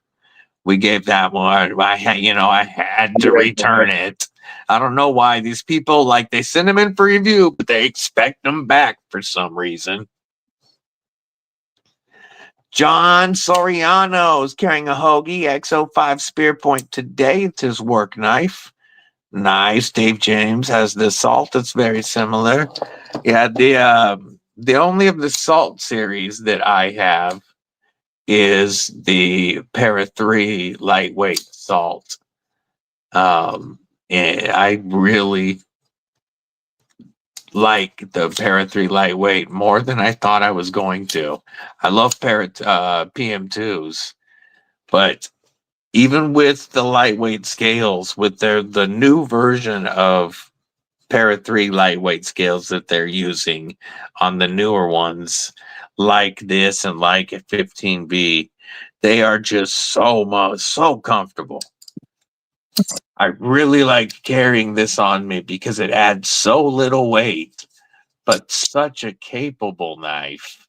We gave that one. I had to return it. I don't know why these people, like, they send them in for review, but they expect them back for some reason. John Soriano is carrying a Hoagie X05 Spear Point today. It's his work knife. Nice. Dave James has the Salt. It's very similar. Yeah, the only of the Salt series that I have is the Para 3 lightweight Salt. I really like the Para 3 lightweight more than I thought I was going to. I love PM2s, but even with the lightweight scales, with the new version of Para 3 lightweight scales that they're using on the newer ones, like this and like a 15B, they are just so comfortable. I really like carrying this on me because it adds so little weight, but such a capable knife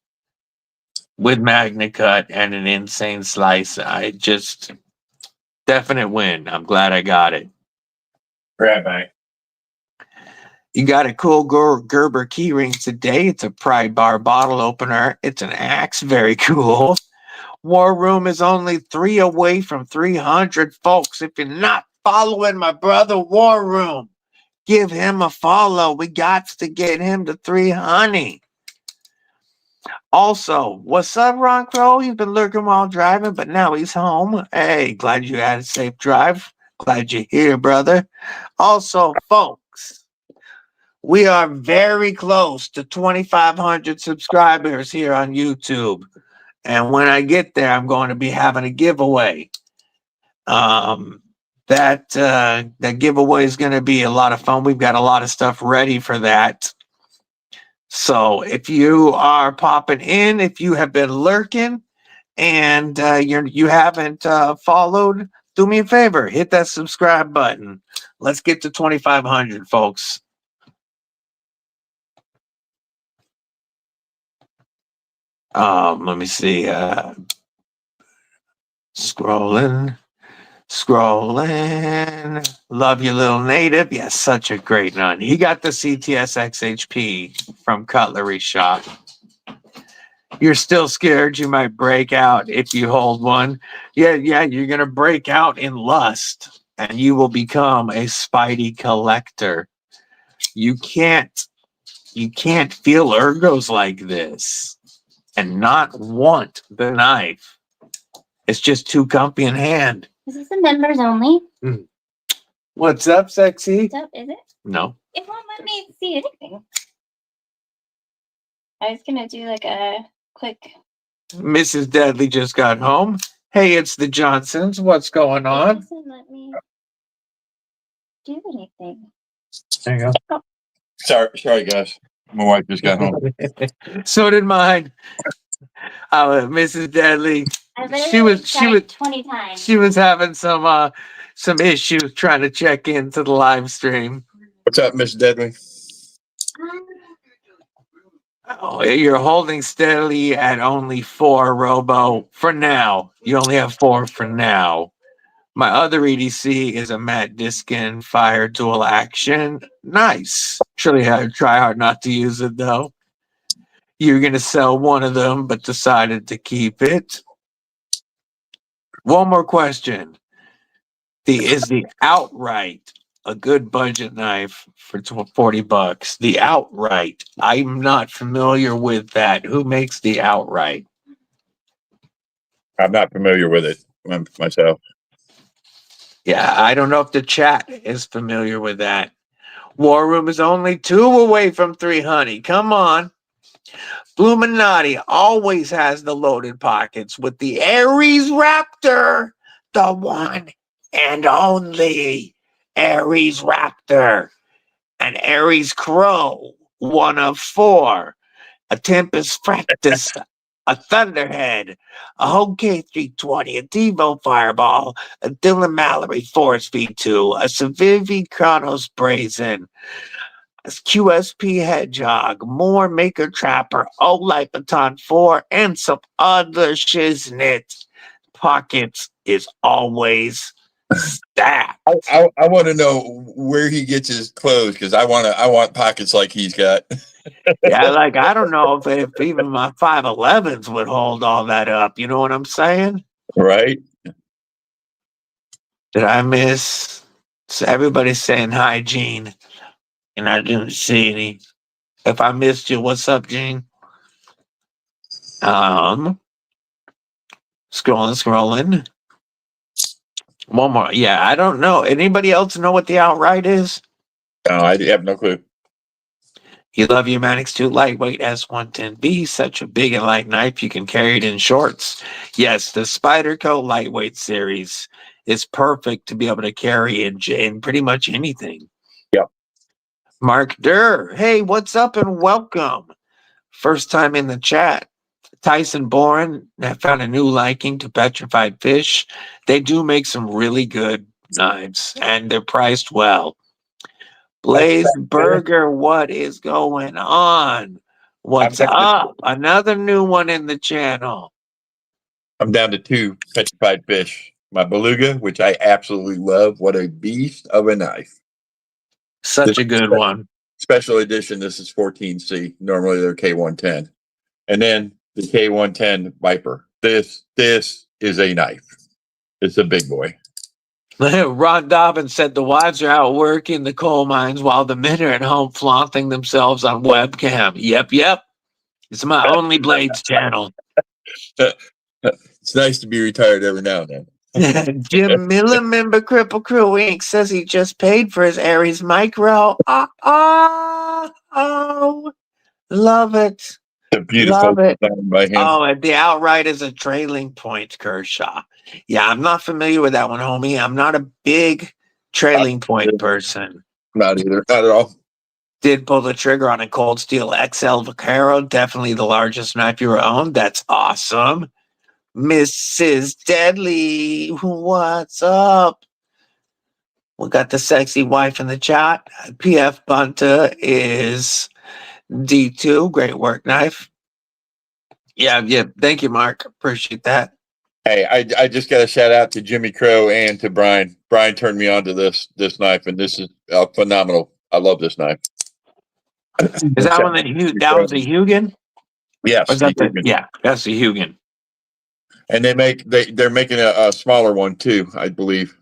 with Magna Cut and an insane slice. I just definite win. I'm glad I got it. Rabbi. You got a cool Gerber keyring today. It's a Pride Bar bottle opener. It's an axe. Very cool. War Room is only 3 away from 300, folks. If you're not following my brother War Room, give him a follow. We got to get him to 300. Also, what's up, Ron Crow? He's been lurking while driving, but now he's home. Hey, glad you had a safe drive. Glad you're here, brother. Also, folks, we are very close to 2,500 subscribers here on YouTube. And when I get there, I'm going to be having a giveaway. That giveaway is going to be a lot of fun. We've got a lot of stuff ready for that. So if you are popping in, if you have been lurking and you haven't followed, do me a favor, hit that subscribe button. Let's get to 2,500, folks. Let me see. Scrolling. Love you, little native. Yes, such a great nun. He got the CTS XHP from Cutlery Shop. You're still scared you might break out if you hold one. Yeah, you're gonna break out in lust, and you will become a Spidey collector. You can't feel ergos like this and not want the knife. It's just too comfy in hand. Is this the members only? What's up, sexy? What's up, is it? No. It won't let me see anything. I was gonna do like a quick. Mrs. Deadly just got home. Hey, it's the Johnsons. What's going It on? doesn't let me do anything. There you Sorry, guys. My wife just got home. go. So did mine. Mrs. Deadly. I She literally was 20 times. she was having some issues trying to check into the live stream. What's up, Miss Deadly? Oh, you're holding steadily at only 4, Robo. For now. You only have 4 for now. My other EDC is a Matt Diskin Fire Dual Action. Nice. Surely I try hard not to use it though. You're going to sell one of them, but decided to keep it. One more question. Is the Outright a good budget knife for $40? The Outright. I'm not familiar with that. Who makes the Outright? I'm not familiar with it myself. Yeah, I don't know if the chat is familiar with that. War Room is only 2 away from 300. Come on. Bluminati always has the loaded pockets with the Aries Raptor, the one and only Aries Raptor, an Aries Crow, 1 of 4, a Tempest Fractus, a Thunderhead, a Home K320, a Devo Fireball, a Dylan Mallory Force V2, a Civivi Kronos Brazen, QSP Hedgehog, more Maker Trapper, Olight Baton 4, and some other shiznit. Pockets is always stacked. I want to know where he gets his clothes because I want pockets like he's got. Yeah, like I don't know if even my 511s would hold all that up. You know what I'm saying? Right? Did I miss? So everybody's saying hi, Gene, and I didn't see any. If I missed you, what's up, Gene? Scrolling. One more. Yeah, I don't know. Anybody else know what the Outright is? No, I have no clue. You love your Manix 2 lightweight S110B, such a big and light knife you can carry it in shorts. Yes, the Spyderco lightweight series is perfect to be able to carry in pretty much anything. Yep. Mark Durr, hey, what's up and welcome. First time in the chat. Tyson Bourne found a new liking to petrified fish. They do make some really good knives and they're priced well. Blaze Burger, what is going on? What's up? Another new one in the channel. I'm down to 2 petrified fish. My beluga, which I absolutely love. What a beast of a knife. Such a good one. Special edition. This is 14C. Normally they're K110. And then the K110 Viper. This is a knife. It's a big boy. Ron Dobbins said the wives are out working the coal mines while the men are at home flaunting themselves on webcam. Yep. It's my only Blades channel. It's nice to be retired every now and then. Jim Miller, member Cripple Crew Inc., says he just paid for his Aries Micro. Oh, love it. A beautiful Love it. design by him. Oh, and the Outright is a trailing point, Kershaw. Yeah, I'm not familiar with that one, homie. I'm not a big trailing point person. Not either. Not at all. Did pull the trigger on a Cold Steel XL Vaquero. Definitely the largest knife you ever owned. That's awesome. Mrs. Deadly, what's up? We got the sexy wife in the chat. PF Bunta is D2. Great work, knife. Yeah. Thank you, Mark. Appreciate that. Hey, I just got a shout out to Jimmy Crow and to Brian. Brian turned me on to this knife, and this is phenomenal. I love this knife. Is that one that was a Hugin? Yes. Yeah, that's a Hugin. And they're making a smaller one too, I believe,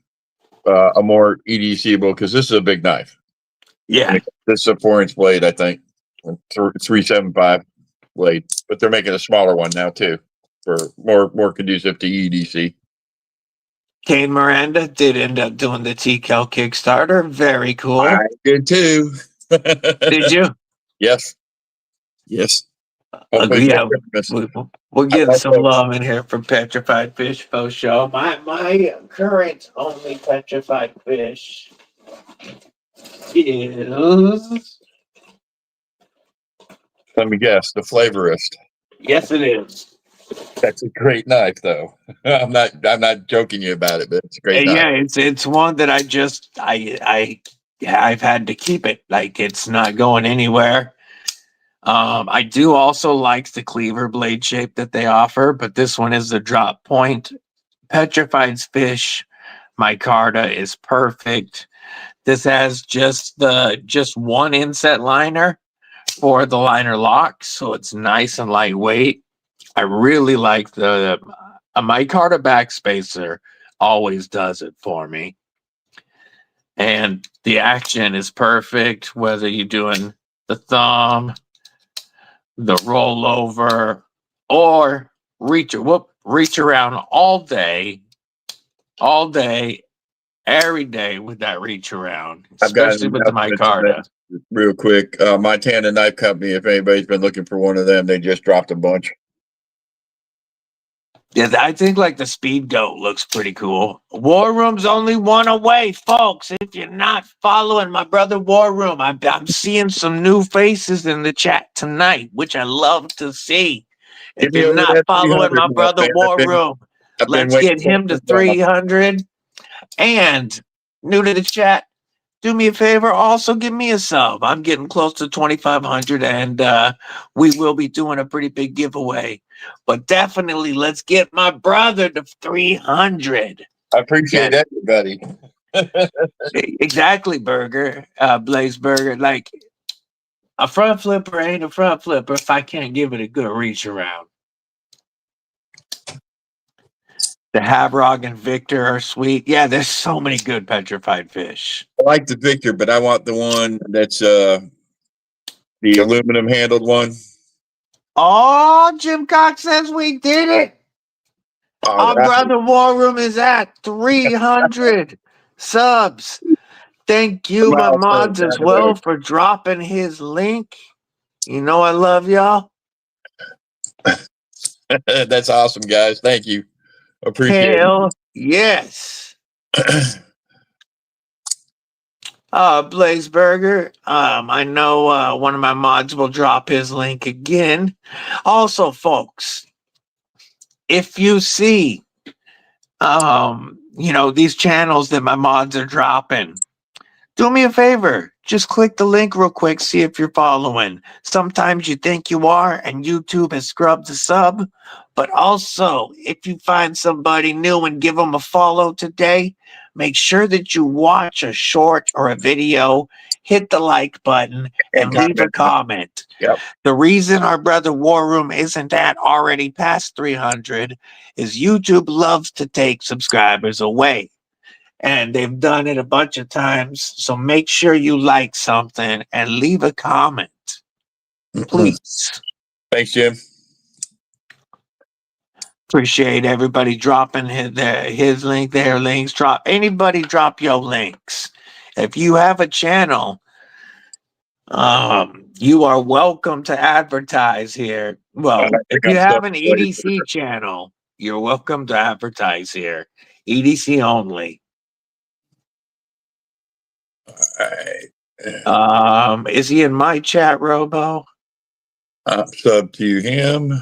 a more EDCable because this is a big knife. Yeah, this is a 4-inch blade, I think, 375 blade, but they're making a smaller one now too for more conducive to EDC. Kane Miranda did end up doing the TCal Kickstarter. Very cool. I did too. Did you? Yes. Yeah, we're getting some love in here for Petrified Fish Faux Show. My current only Petrified Fish is. Let me guess, the Flavorist. Yes, it is. That's a great knife, though. I'm not joking you about it, but it's a great knife. Yeah, it's one that I've had to keep it. Like it's not going anywhere. I do also like the cleaver blade shape that they offer, but this one is the drop point. Petrified fish micarta is perfect. This has just one inset liner for the liner lock, so it's nice and lightweight. I really like the a micarta backspacer always does it for me. And the action is perfect, whether you're doing the thumb, the rollover, or reach around all day, every day with that reach around, I've got especially an with the announcement to micarta. make real quick. Montana Knife Company, if anybody's been looking for one of them, they just dropped a bunch. Yeah, I think like the Speed Goat looks pretty cool. War Room's only one away, folks. If you're not following my brother War Room, I'm seeing some new faces in the chat tonight, which I love to see. Give If me you're over not that following 300 my now, brother man. War Room, I've been let's waiting get for him to that. 300. And new to the chat, do me a favor, also give me a sub. I'm getting close to 2,500, and we will be doing a pretty big giveaway. But definitely, let's get my brother to 300. I appreciate Yes, everybody. exactly, Burger, Blaze Burger. Like a front flipper ain't a front flipper if I can't give it a good reach around. The Havrog and Victor are sweet. Yeah, there's so many good petrified fish. I like the Victor, but I want the one that's the aluminum handled one. Oh, Jim Cox says we did it. All Our right. brother War Room is at 300 subs. Thank you, my Milestone, mods, down as the road. well, for dropping his link. You know I love y'all. That's awesome, guys. Thank you. Appreciate Hell yes. Blaze Burger. I know one of my mods will drop his link again. Also, folks, if you see these channels that my mods are dropping, do me a favor. Just click the link real quick, see if you're following. Sometimes you think you are, and YouTube has scrubbed the sub. But also, if you find somebody new and give them a follow today, make sure that you watch a short or a video, hit the like button, and and leave a comment. comment. Yep. The reason our brother War Room isn't at already past 300 is YouTube loves to take subscribers away. And they've done it a bunch of times. So make sure you like something and leave a comment, please. Thanks, Jim. Appreciate everybody dropping his link, their links. Anybody drop your links. If you have a channel, you are welcome to advertise here. Well, I if think you I'm have stuck. an EDC channel, you're welcome to advertise here. EDC only. All right. Is he in my chat, Robo? I'm sub to him.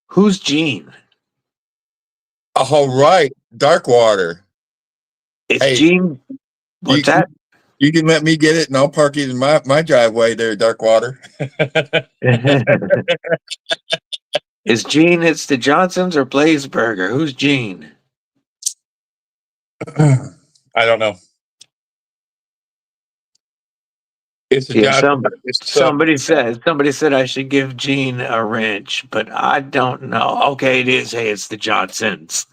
Who's Gene? All right, Darkwater. It's Hey, Gene. What's that? you can let me get it, and I'll park it in my driveway there, Darkwater. Is Gene? It's the Johnsons or Blazeburger? Who's Gene? I don't know. It's a Yeah, Johnson. It's sub. somebody said I should give Gene a wrench, but I don't know. Okay, it is. Hey, it's the Johnsons.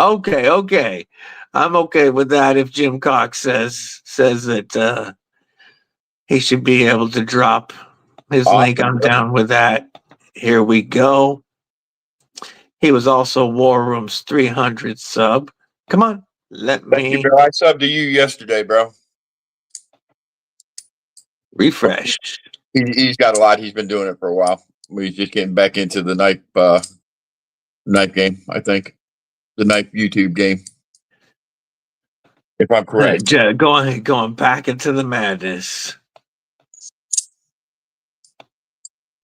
Okay. I'm okay with that if Jim Cox says that he should be able to drop his link. Awesome. I'm down with that. Here we go. He was also War Room's 300 sub. Come on, let Thank you, me bro. I subbed to you yesterday, bro. refresh. He's got a lot. He's been doing it for a while. He's just getting back into the knife game. I think the knife YouTube game. if I'm correct. Going back into the madness.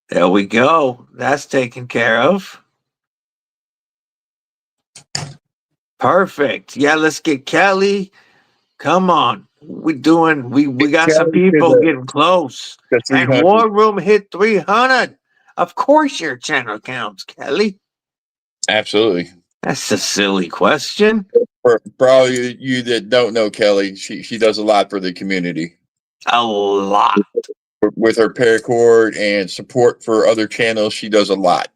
There we go. That's taken care of. Perfect. Yeah, let's get Kelly. Come on. We got some Kelly to people getting close. the And 300. War Room hit 300. Of course your channel counts, Kelly. Absolutely. That's a silly question. For all you that don't know Kelly, she does a lot for the community A lot. with her paracord and support for other channels. She does a lot.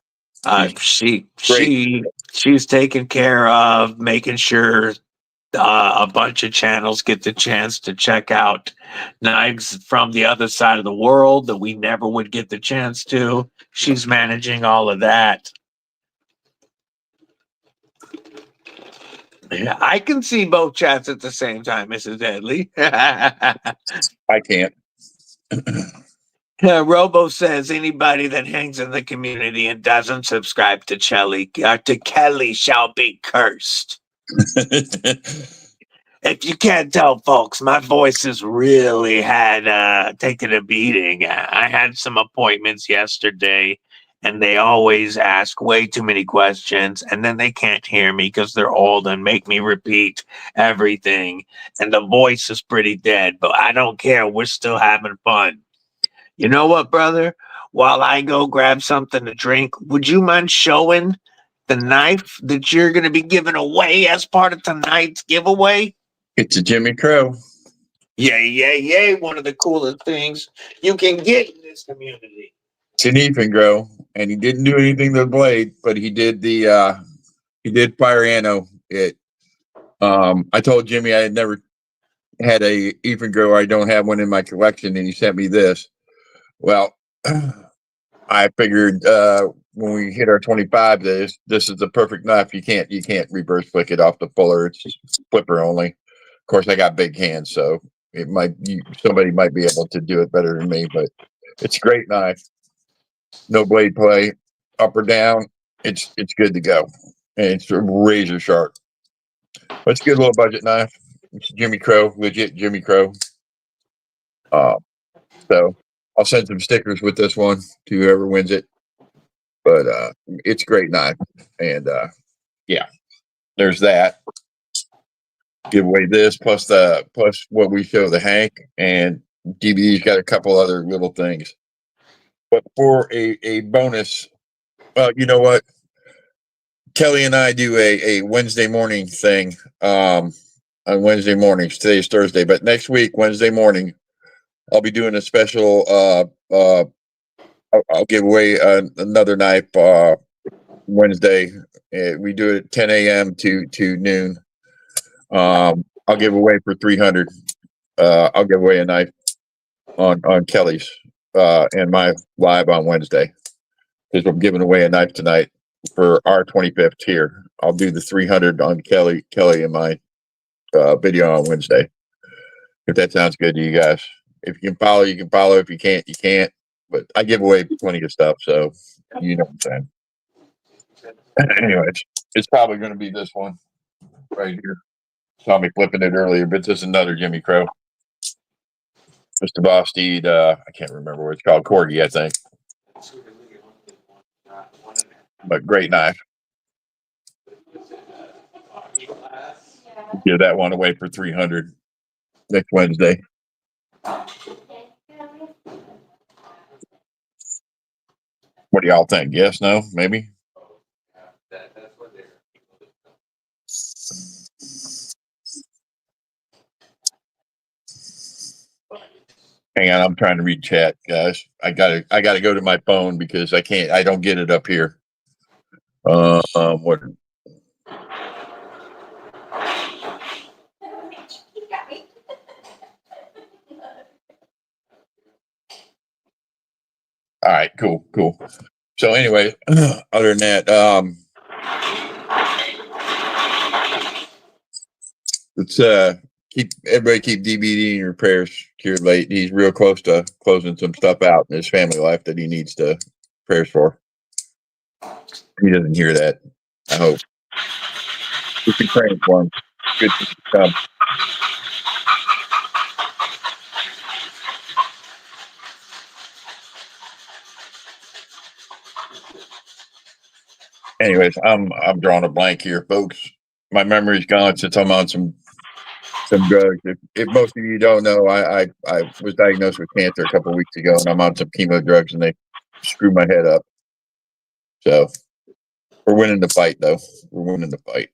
Great. She's taking care of making sure a bunch of channels get the chance to check out knives from the other side of the world that we never would get the chance to. She's managing all of that. Yeah, I can see both chats at the same time, Mrs. Deadly. I can't. Robo says anybody that hangs in the community and doesn't subscribe to Kelly shall be cursed. If you can't tell, folks, my voice has really had taken a beating. I had some appointments yesterday, and they always ask way too many questions, and then they can't hear me because they're old and make me repeat everything. And the voice is pretty dead, but I don't care. We're still having fun. You know what, brother? While I go grab something to drink, would you mind showing the knife that you're going to be giving away as part of tonight's giveaway? It's a Jimmy Crow. Yay. One of the coolest things you can get in this community. It's an Ethan grow, and he didn't do anything to the blade, but he did fire ano it. I told Jimmy I had never had a Ethan grow. I don't have one in my collection, and he sent me this. Well, I figured when we hit our 25, this is the perfect knife. You can't reverse flick it off the fuller. It's just flipper only. Of course, I got big hands, so somebody might be able to do it better than me. But it's a great knife. No blade play, up or down. It's good to go, and it's razor sharp. But it's a good little budget knife. It's Jimmy Crow, legit Jimmy Crow. So I'll send some stickers with this one to whoever wins it. But it's a great knife, and yeah, there's that. Give away this plus what we show the Hank, and DVD's got a couple other little things. But for a bonus, you know what? Kelly and I do a Wednesday morning thing on Wednesday mornings. Today's Thursday, but next week, Wednesday morning, I'll be doing a special. I'll give away another knife Wednesday. We do it at 10 a.m. to noon. I'll give away for 300. I'll give away a knife on Kelly's and my live on Wednesday, because I'm giving away a knife tonight for our 25th here. I'll do the 300 on Kelly in my video on Wednesday. If that sounds good to you guys. If you can follow, you can follow. If you can't, you can't. But I give away plenty of stuff, so you know what I'm saying. Anyway, it's probably going to be this one right here. Saw me flipping it earlier, but this is another Jimmy Crow. Mr. Boss Steed, I can't remember what it's called. Corgi, I think. But great knife. Give that one away for 300 next Wednesday. What do y'all think? Yes, no, maybe? Hang on, I'm trying to read chat, guys. I gotta go to my phone because I don't get it up here. What? All right, cool. So anyway, other than that, let's keep DBD in your prayers. Here late, he's real close to closing some stuff out in his family life that he needs to prayers for. He doesn't hear that. I hope. Just be praying for him. Good things to come. anyways, I'm drawing a blank here, folks. My memory's gone since I'm on some drugs. If most of you don't know, I was diagnosed with cancer a couple of weeks ago, and I'm on some chemo drugs, and they screwed my head up. So we're winning the fight, though. We're winning the fight.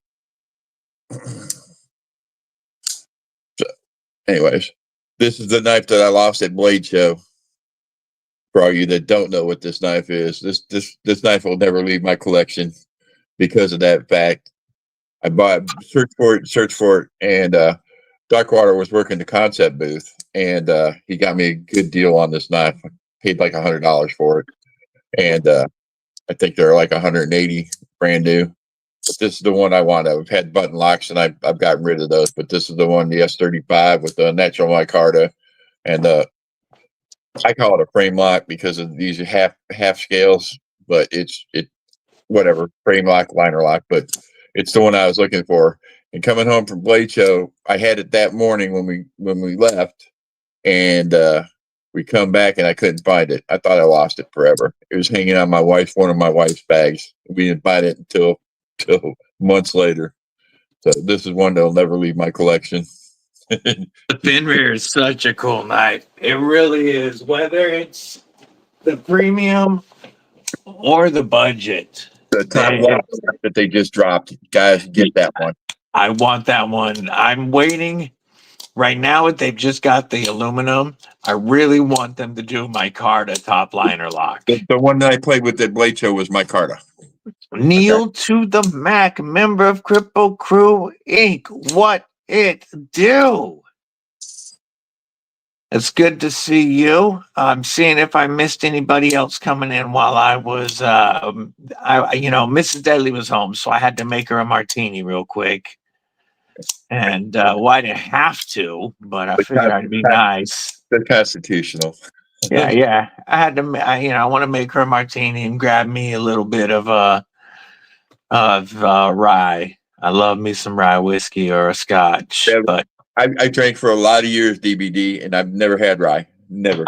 So, anyways, this is the knife that I lost at Blade Show. For all you that don't know what this knife is, this knife will never leave my collection because of that fact. I searched for it, and Darkwater was working the concept booth, and he got me a good deal on this knife. I paid like $100 for it, and I think they're like 180 brand new. But this is the one I want. I've had button locks, and I've gotten rid of those. But this is the one, the S35 with the natural micarta, and I call it a frame lock because of these half scales, but it's whatever, frame lock, liner lock, but it's the one I was looking for. And coming home from Blade Show, I had it that morning when we left, and we come back and I couldn't find it. I thought I lost it forever. It was hanging on one of my wife's bags. We didn't find it until months later. So this is one that'll never leave my collection. The Fenrir is such a cool knife. It really is. Whether it's the premium or the budget. The top level that they just dropped, guys, get that one. I want that one. I'm waiting. Right now, they've just got the aluminum. I really want them to do my Micarta top liner lock. The one that I played with at Blade Show was Micarta. Neil to the Mac, member of Cripple Crew Inc. What it do? It's good to see you. I'm seeing if I missed anybody else coming in while I was, Mrs. Deadly was home, so I had to make her a martini real quick. And I didn't have to, but I figured I'd be nice. They're constitutional. Yeah. I had to, I want to make her a martini and grab me a little bit of rye. I love me some rye whiskey or a scotch, but I drank for a lot of years DBD, and I've never had rye. Never.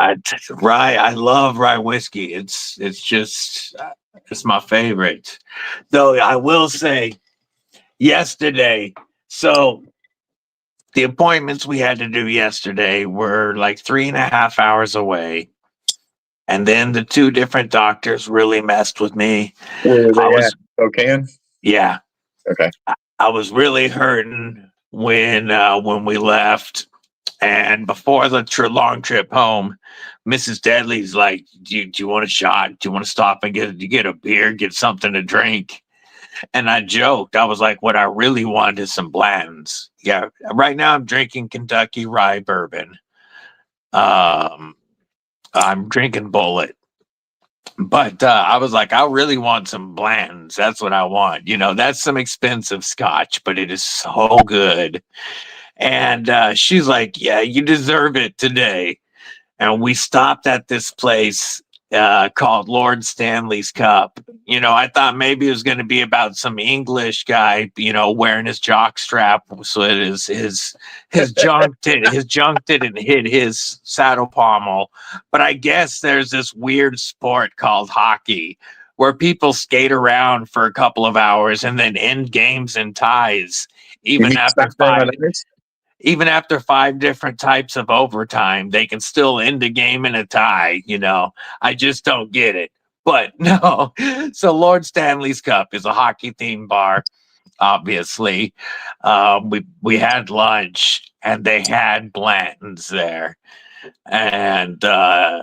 Rye. I love rye whiskey. It's my favorite. Though I will say, yesterday. So the appointments we had to do yesterday were like 3.5 hours away, and then the two different doctors really messed with me. Where were they at? Spokane? Yeah. Okay. I was really hurting when we left, and before the long trip home, Mrs. Deadly's like, do you want a shot? Do you want to stop and get a beer, get something to drink? And I joked. I was like, what I really want is some Blanton's. Yeah, right now I'm drinking Kentucky rye bourbon. I'm drinking Bullet. But I was like, I really want some Blanton's. That's what I want. That's some expensive scotch, but it is so good. And she's like, yeah, you deserve it today. And we stopped at this place called Lord Stanley's Cup. I thought maybe it was going to be about some English guy, wearing his jock strap so that his junk didn't hit his saddle pommel. But I guess there's this weird sport called hockey where people skate around for a couple of hours and then end games in ties, even after 5 different types of overtime. They can still end a game in a tie. I just don't get it. But no. So Lord Stanley's Cup is a hockey themed bar. Obviously, we had lunch and they had Blanton's there, and I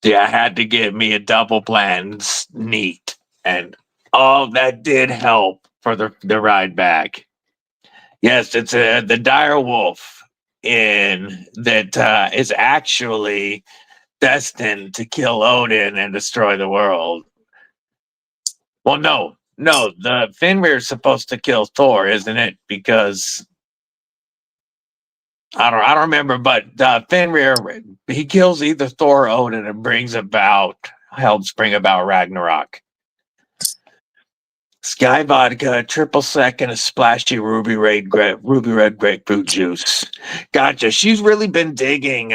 had to get me a double Blanton's neat, and that did help for the ride back. Yes, it's the dire wolf that is actually destined to kill Odin and destroy the world. Well, no, the Fenrir is supposed to kill Thor, isn't it? Because I don't remember, but Fenrir, he kills either Thor or Odin and helps bring about Ragnarok. Sky vodka, triple sec, and a splashy ruby red grapefruit juice. Gotcha. She's really been digging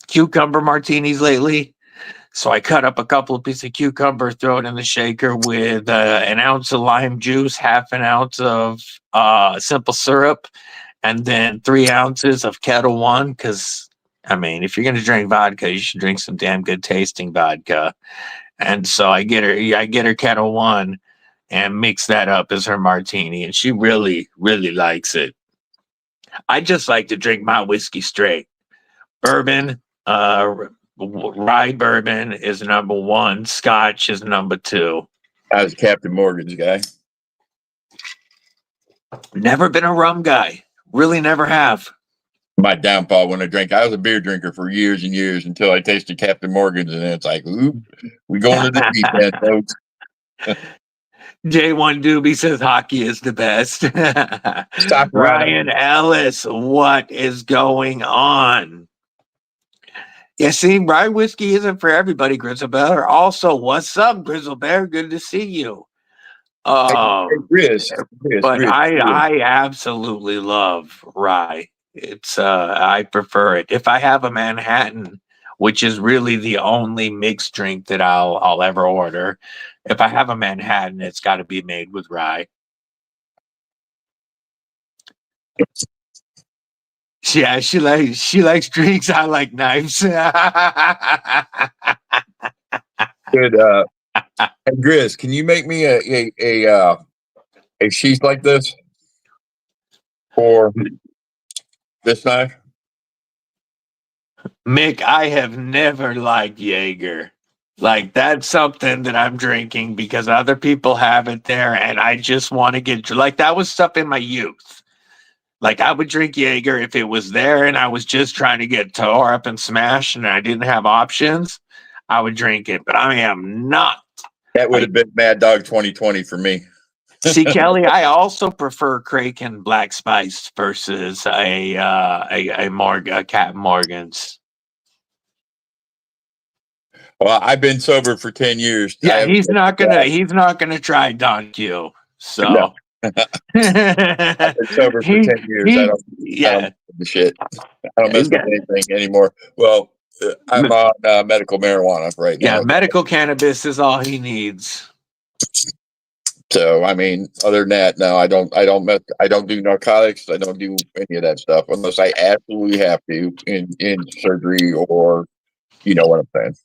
cucumber martinis lately. So I cut up a couple of pieces of cucumber, throw it in the shaker with an ounce of lime juice, half an ounce of simple syrup, and then 3 ounces of Kettle One. Because, I mean, if you're going to drink vodka, you should drink some damn good tasting vodka. And so I get her Kettle One and mix that up as her martini. And she really, really likes it. I just like to drink my whiskey straight. Bourbon, rye bourbon is number 1. Scotch is number 2. I was Captain Morgan's guy. Never been a rum guy. Really never have. My downfall when I drank. I was a beer drinker for years and years until I tasted Captain Morgan's, and then it's like, ooh, we going to the deep end, folks. J1 Doobie says hockey is the best. Stop Ryan Ellis, what is going on? Yeah, see, rye whiskey isn't for everybody, Grizzle Bear. Also, what's up, Grizzle Bear? Good to see you. Grizz, But I absolutely love rye. It's I prefer it. If I have a Manhattan, which is really the only mixed drink that I'll ever order, if I have a Manhattan, it's got to be made with rye. Yeah, she likes drinks. I like knives. Good. Hey, Grizz, can you make me a sheath like this for this knife? Mick, I have never liked Jaeger. Like, that's something that I'm drinking because other people have it there, and I just want to get, like, that was stuff in my youth. Like, I would drink Jaeger if it was there and I was just trying to get tore up and smashed and I didn't have options. I would drink it, but I am not. That would have been Mad Dog 2020 for me. See, Kelly, I also prefer Kraken Black Spice versus a Captain Morgan's. Well, I've been sober for 10 years. Yeah, he's not gonna try Don Q. So no. I've been sober for 10 years. I don't give a shit. I don't mess with anything anymore. Well, I'm on medical marijuana right now. Yeah, medical cannabis is all he needs. So, I mean, other than that, no, I don't do narcotics. I don't do any of that stuff unless I absolutely have to in surgery or, you know what I'm saying.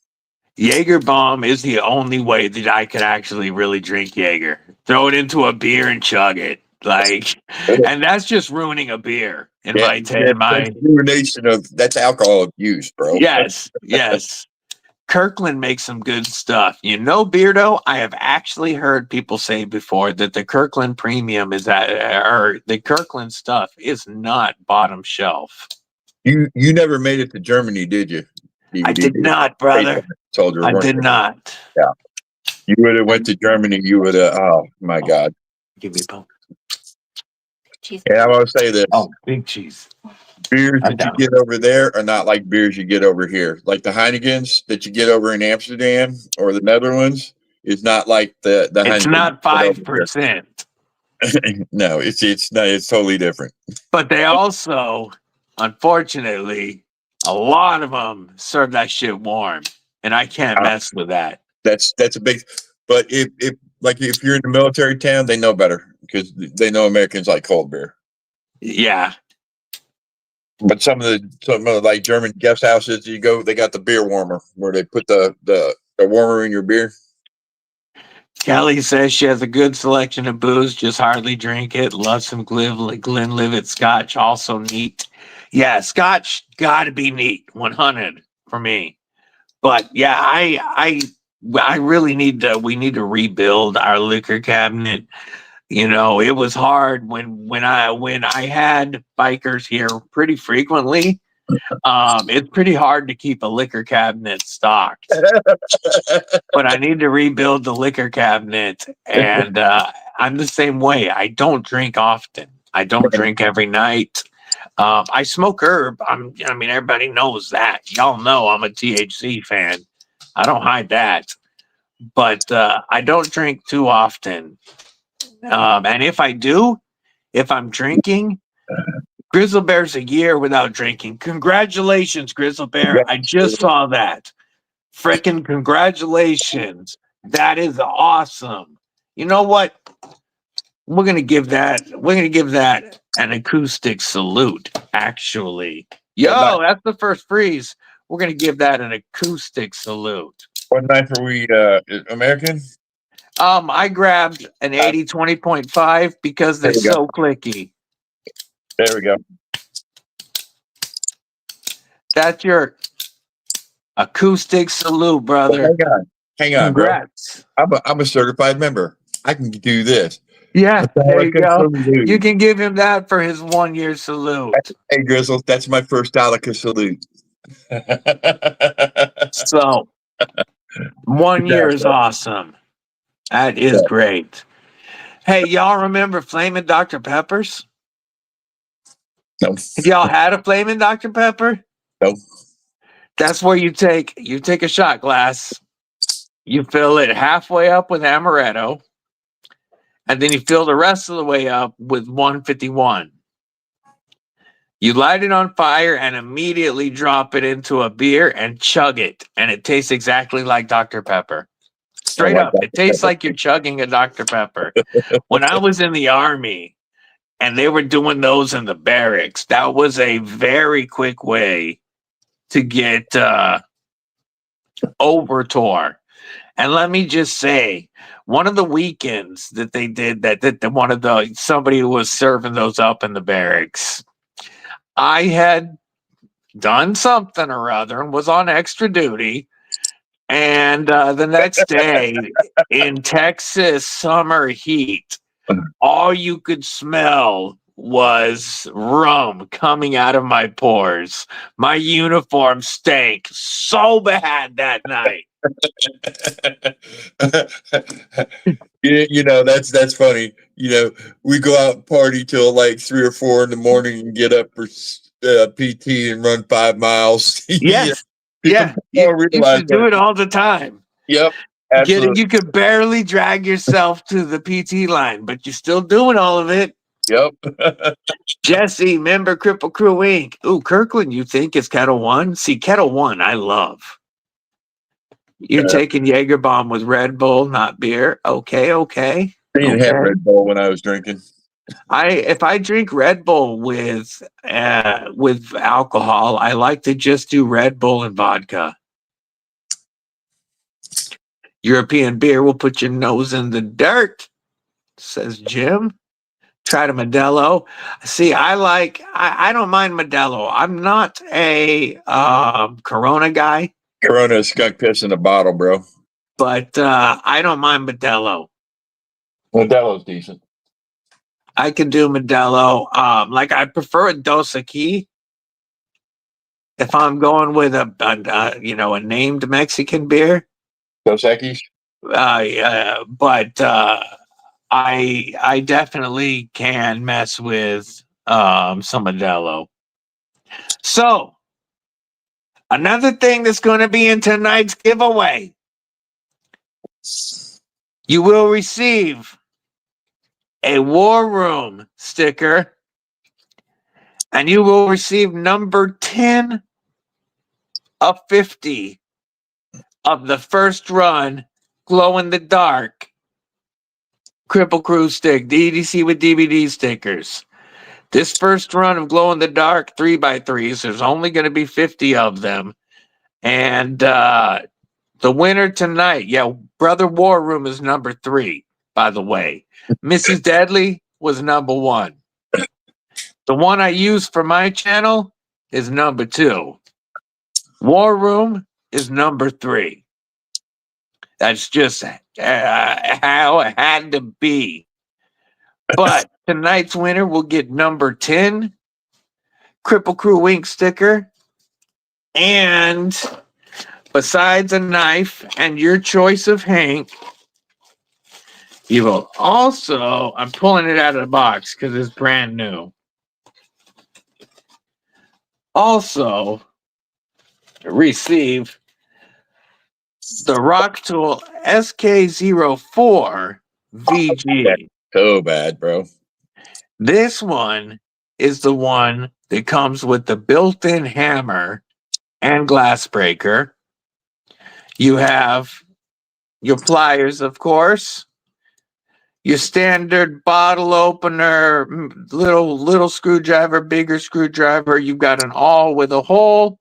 Jaeger bomb is the only way that I could actually really drink Jaeger. Throw it into a beer and chug it. Like, and that's just ruining a beer in my mind. Ruination of that's alcohol abuse, bro. Yes. Kirkland makes some good stuff. You know, Beardo, I have actually heard people say before that the Kirkland premium is or the Kirkland stuff is not bottom shelf. You never made it to Germany, did you? I did not, brother. I did not. Yeah. You would have went to Germany. You would have. Oh my God. Give me a bone. Cheese. And I'm gonna say this. Oh, big cheese. Beers that you get over there are not like beers you get over here. Like the Heinekens that you get over in Amsterdam or the Netherlands is not like the Heineken. It's not 5%. No, it's not. It's totally different. But they also, unfortunately, a lot of them serve that shit warm, and I can't mess with that. That's a big. But if you're in a military town, they know better because they know Americans like cold beer. Yeah. But some of the like German guest houses you go, they got the beer warmer where they put the warmer in your beer. Kelly says she has a good selection of booze, just hardly drink it. Loves some Glenlivet Scotch, also neat. Yeah, Scotch gotta be neat, 100 for me. But yeah, I really we need to rebuild our liquor cabinet. You know, it was hard when I had bikers here pretty frequently. It's pretty hard to keep a liquor cabinet stocked. But I need to rebuild the liquor cabinet, and I'm the same way. I don't drink often. I don't drink every night. I smoke herb. I mean, everybody knows that. Y'all know I'm a THC fan. I don't hide that. But I don't drink too often. And if I do, if I'm drinking, Grizzle Bear's a year without drinking. Congratulations, Grizzle Bear. I just saw that. Frickin' congratulations. That is awesome. You know what? We're gonna give that an acoustic salute, actually. What knife? Yo, that's the first freeze. We're gonna give that an acoustic salute. What knife are we? American? I grabbed an 80-20.5 because There they're we go. so clicky. There we go. That's your acoustic salute, brother. Hang on, bro. Congrats. I'm a certified member. I can do this. Yeah, there you Metallica go. You salute. can give him that for his 1 year salute. Hey, Grizzle, that's my first Metallica salute. So 1 year is awesome. That is great. Hey, y'all remember Flamin' Dr. Peppers? No, Have y'all had a Flamin' Dr. Pepper? no. That's where you take a shot glass, you fill it halfway up with amaretto, and then you fill the rest of the way up with 151. You light it on fire and immediately drop it into a beer and chug it, and it tastes exactly like Dr. Pepper. Straight up, it tastes like you're chugging a Dr. Pepper. When I was in the Army and they were doing those in the barracks, that was a very quick way to get over tour. And let me just say, one of the weekends that they did somebody who was serving those up in the barracks, I had done something or other and was on extra duty. And the next day in Texas summer heat, all you could smell was rum coming out of my pores. My uniform stank so bad that night. You know, that's funny. You know, we go out and party till like 3 or 4 in the morning and get up for PT and run 5 miles. Yes. People Yeah. don't You realize should do that. it all the time. Yep, absolutely. You could barely drag yourself to the PT line, but you're still doing all of it. Yep. Jesse, member Cripple Crew Inc. Ooh, Kirkland, you think is Kettle One? See, Kettle One, I love. You're taking Jaeger Bomb with Red Bull, not beer. Okay. I didn't have Red Bull when I was drinking. If I drink Red Bull with alcohol, I like to just do Red Bull and vodka. European beer will put your nose in the dirt, says Jim. Try to Modelo. See, I don't mind Modelo. I'm not a Corona guy. Corona is skunk piss in a bottle, bro. But I don't mind Modelo. Modelo's decent. I can do Modelo. Like I prefer a Dos Equis if I'm going with a named Mexican beer. Dos Equis? But I definitely can mess with some Modelo. So another thing that's going to be in tonight's giveaway, you will receive a War Room sticker, and you will receive number 10 of 50 of the first run glow in the dark Cripple Crew stick, DDC with DVD stickers. This first run of glow in the dark 3x3s, there's only going to be 50 of them. And the winner tonight, Brother War Room is number 3, by the way. Mrs. Deadly was number 1. The one I use for my channel is number 2. War Room is number 3. That's just how it had to be. But tonight's winner will get number 10 Cripple Crew Inc. sticker. And besides a knife and your choice of Hank, you will also, I'm pulling it out of the box because it's brand new. Also receive the Rock Tool SK04 VG. So bad, bro. This one is the one that comes with the built-in hammer and glass breaker. You have your pliers, of course. Your standard bottle opener, little screwdriver, bigger screwdriver. You've got an awl with a hole.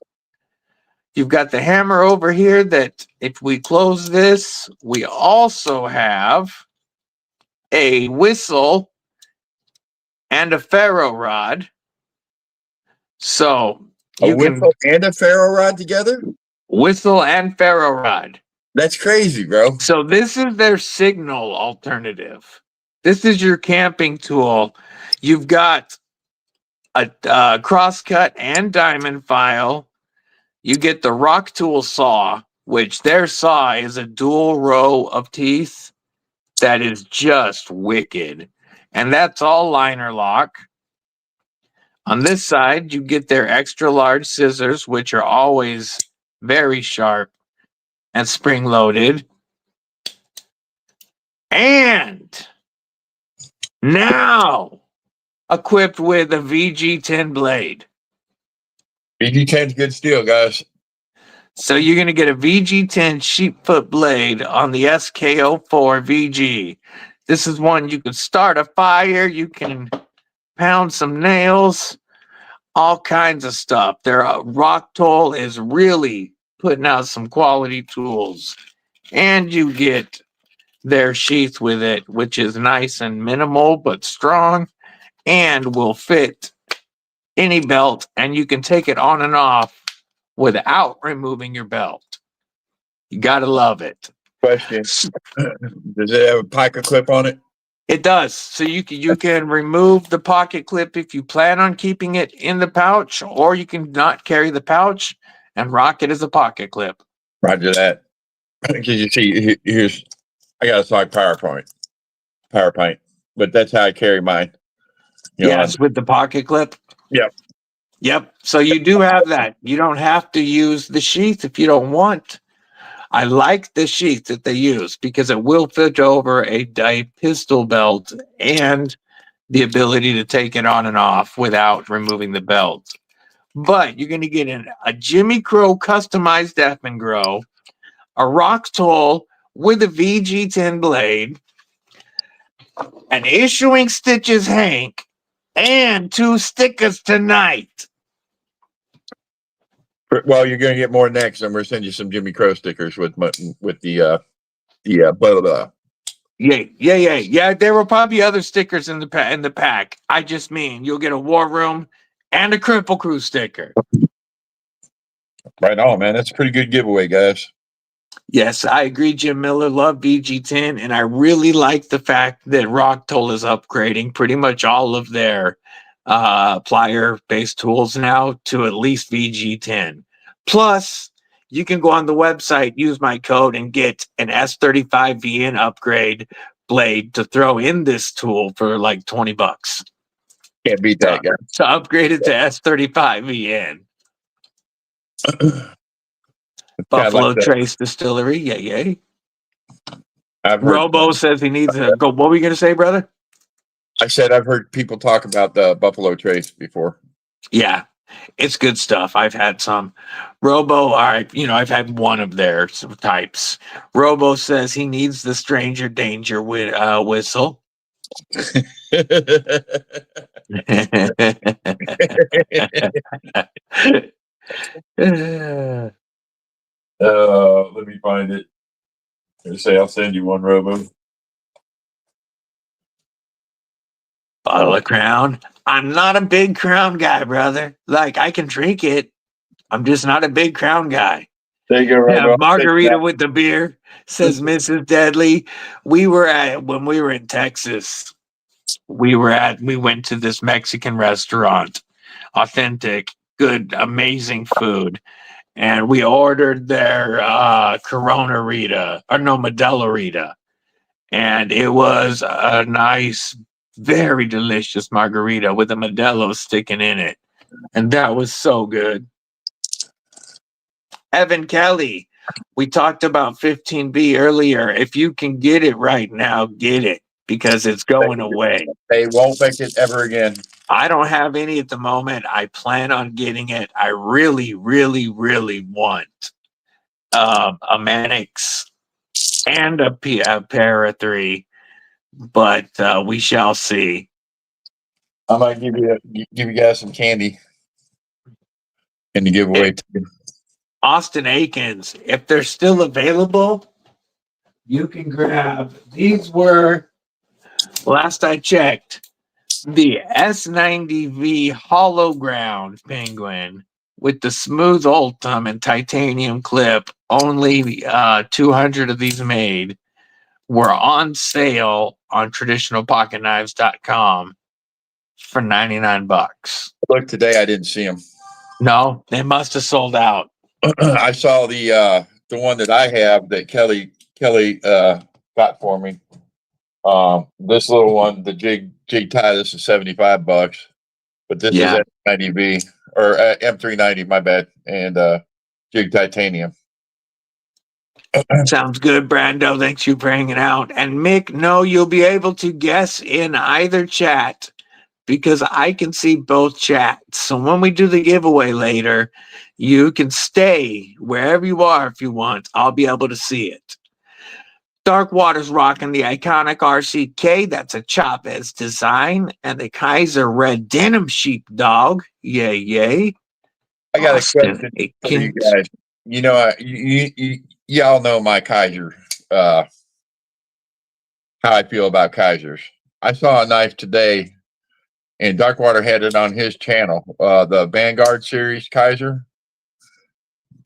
You've got the hammer over here that if we close this, we also have a whistle and a ferro rod. So A you can whistle and a ferro rod together? whistle and ferro rod. That's crazy, bro. So this is their signal alternative. This is your camping tool. You've got a crosscut and diamond file. You get the rock tool saw, which their saw is a dual row of teeth that is just wicked. And that's all liner lock. On this side, you get their extra large scissors, which are always very sharp and spring loaded. And now equipped with a VG10 blade. VG10's good steel, guys. So you're going to get a VG10 sheepfoot blade on the SKO4 VG. This is one you can start a fire, you can pound some nails, all kinds of stuff. Their rock tool is really putting out some quality tools. And you get their sheath with it, which is nice and minimal but strong and will fit any belt, and you can take it on and off without removing your belt. You gotta love it. Question. Does it have a pocket clip on it? It does. So you can remove the pocket clip if you plan on keeping it in the pouch, or you can not carry the pouch and rock it as a pocket clip. Roger that. Because you see, here's I got a stock PowerPoint, but that's how I carry mine. You know, Yes, with the pocket clip. Yep. Yep. So you do have that. You don't have to use the sheath if you don't want. I like the sheath that they use because it will fit over a pistol belt and the ability to take it on and off without removing the belt. But you're going to get a Jimmy Crow customized Effin' Grow, a rock tool with a VG10 blade, an Issuing Stitches Hank, and 2 stickers tonight. well, you're going to get more next. I'm going to send you some Jimmy Crow stickers with the blah blah blah. Yeah. There will probably be other stickers in the pack. I just mean you'll get a War Room and a Cripple Crew sticker. Right on, man. That's a pretty good giveaway, guys. Yes, I agree, Jim Miller. Love VG10, and I really like the fact that Rock Tool is upgrading pretty much all of their plier-based tools now to at least VG10. Plus, you can go on the website, use my code, and get an S35VN upgrade blade to throw in this tool for like $20 Can't beat that, guy. to upgrade it to S35VN. Buffalo like Trace Distillery, yay. I've heard, Robo says he needs to go. What were you going to say, brother? I said I've heard people talk about the Buffalo Trace before. Yeah, it's good stuff. I've had some. Robo, I've had one of their types. Robo says he needs the Stranger Danger whistle. Let me find it. I'll send you one, Robo. Bottle of Crown. I'm not a big Crown guy, brother. Like, I can drink it. I'm just not a big Crown guy. There you go, Yeah, Robo. margarita with the beer, says Mrs. Deadly. When we were in Texas, we went to this Mexican restaurant, authentic, good, amazing food. And we ordered their Corona Rita, or no, Modelo Rita. And it was a nice, very delicious margarita with a Modelo sticking in it. And that was so good. Evan Kelly, we talked about 15B earlier. If you can get it right now, get it because it's going away. They won't make it ever again. I don't have any at the moment. I plan on getting it. I really, really, really want a Mannix and a pair of 3, but we shall see. I might give you guys some candy in the giveaway. Austin Akins, if they're still available, you can grab. These were, last I checked, the S90V hollow ground penguin with the smooth ultim and titanium clip. Only 200 of these made. Were on sale on traditionalpocketknives.com for $99. Look, today I didn't see them. No, they must have sold out. I saw the one that I have that Kelly got for me. This little one, the jig tie, this is $75, but this is S90V or M390, my bad, and jig titanium. Sounds good, Brando. Thanks you for hanging out. And Mick, no, you'll be able to guess in either chat because I can see both chats. So when we do the giveaway later, you can stay wherever you are if you want. I'll be able to see it. Dark Water's rocking the iconic RCK. That's a Chavez design. And the Kizer red denim sheepdog. Yay, yay. I got a question for you guys. You know, y'all know my Kizer, how I feel about Kizers. I saw a knife today, and Darkwater had it on his channel, the Vanguard series Kizer.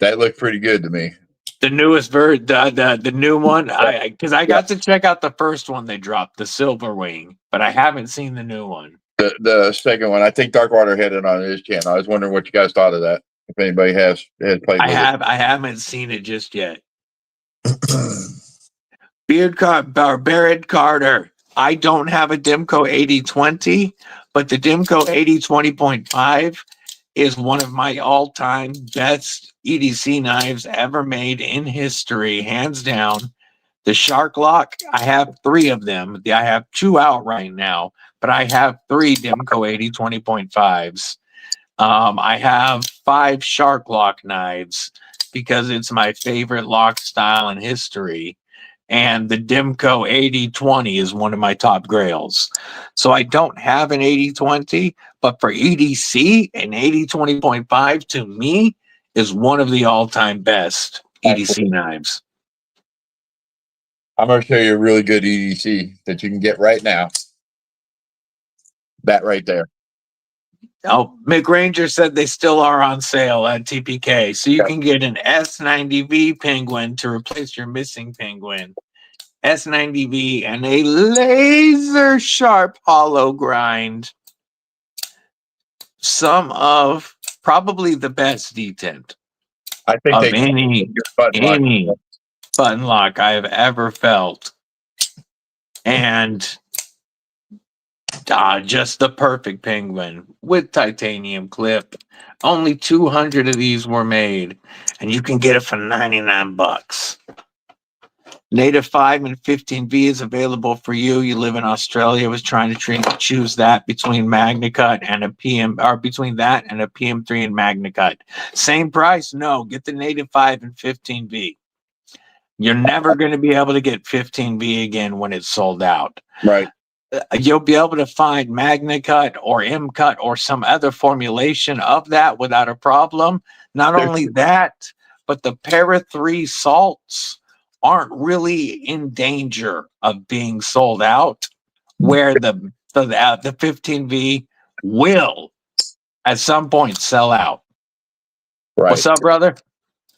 That looked pretty good to me. The newest version, the new one, because I got to check out the first one they dropped, the Silver Wing, but I haven't seen the new one. The second one, I think Darkwater had it on his channel. I was wondering what you guys thought of that. If anybody has played with it. I haven't seen it just yet. Barrett Carter. I don't have a Dimco 8020, but the Dimco 8020.5 is one of my all-time best EDC knives ever made in history, hands down. The Shark Lock, I have 3 of them. I have 2 out right now, but I have 3 Dimco 8020.5s. I have 5 Shark Lock knives because it's my favorite lock style in history. And the Dimco 8020 is one of my top grails. So I don't have an 8020, but for EDC, an 8020.5 to me is one of the all-time best EDC knives. I'm going to show you a really good EDC that you can get right now. That right there. Oh, Mick Ranger said they still are on sale at TPK. So you can get an S90V penguin to replace your missing penguin. S90V and a laser sharp hollow grind. Some of probably the best detent I think of any button lock I have ever felt. And just the perfect penguin with titanium clip. Only 200 of these were made, and you can get it for $99. Native 5 and 15V is available for you. You live in Australia. I was trying to choose that between MagnaCut and a PM, or between that and a PM3 and MagnaCut. Same price? No, get the Native 5 and 15V. You're never going to be able to get 15V again when it's sold out. Right. You'll be able to find MagnaCut or MCut or some other formulation of that without a problem. Not only that, but the Para 3 salts aren't really in danger of being sold out, where the 15V will at some point sell out. Right. What's up, brother?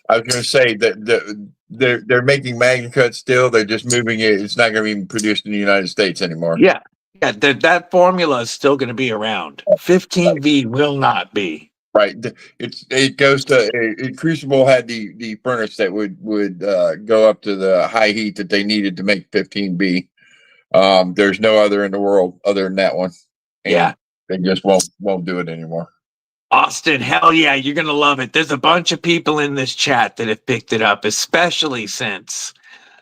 I was going to say that they're making MagnaCut still. They're just moving it. It's not going to be produced in the United States anymore. Yeah. That formula is still going to be around. 15V will not be. Right. It goes to Crucible had the furnace that would go up to the high heat that they needed to make 15B. There's no other in the world other than that one. And they just won't do it anymore. Austin, hell yeah, you're gonna love it. There's a bunch of people in this chat that have picked it up, especially since.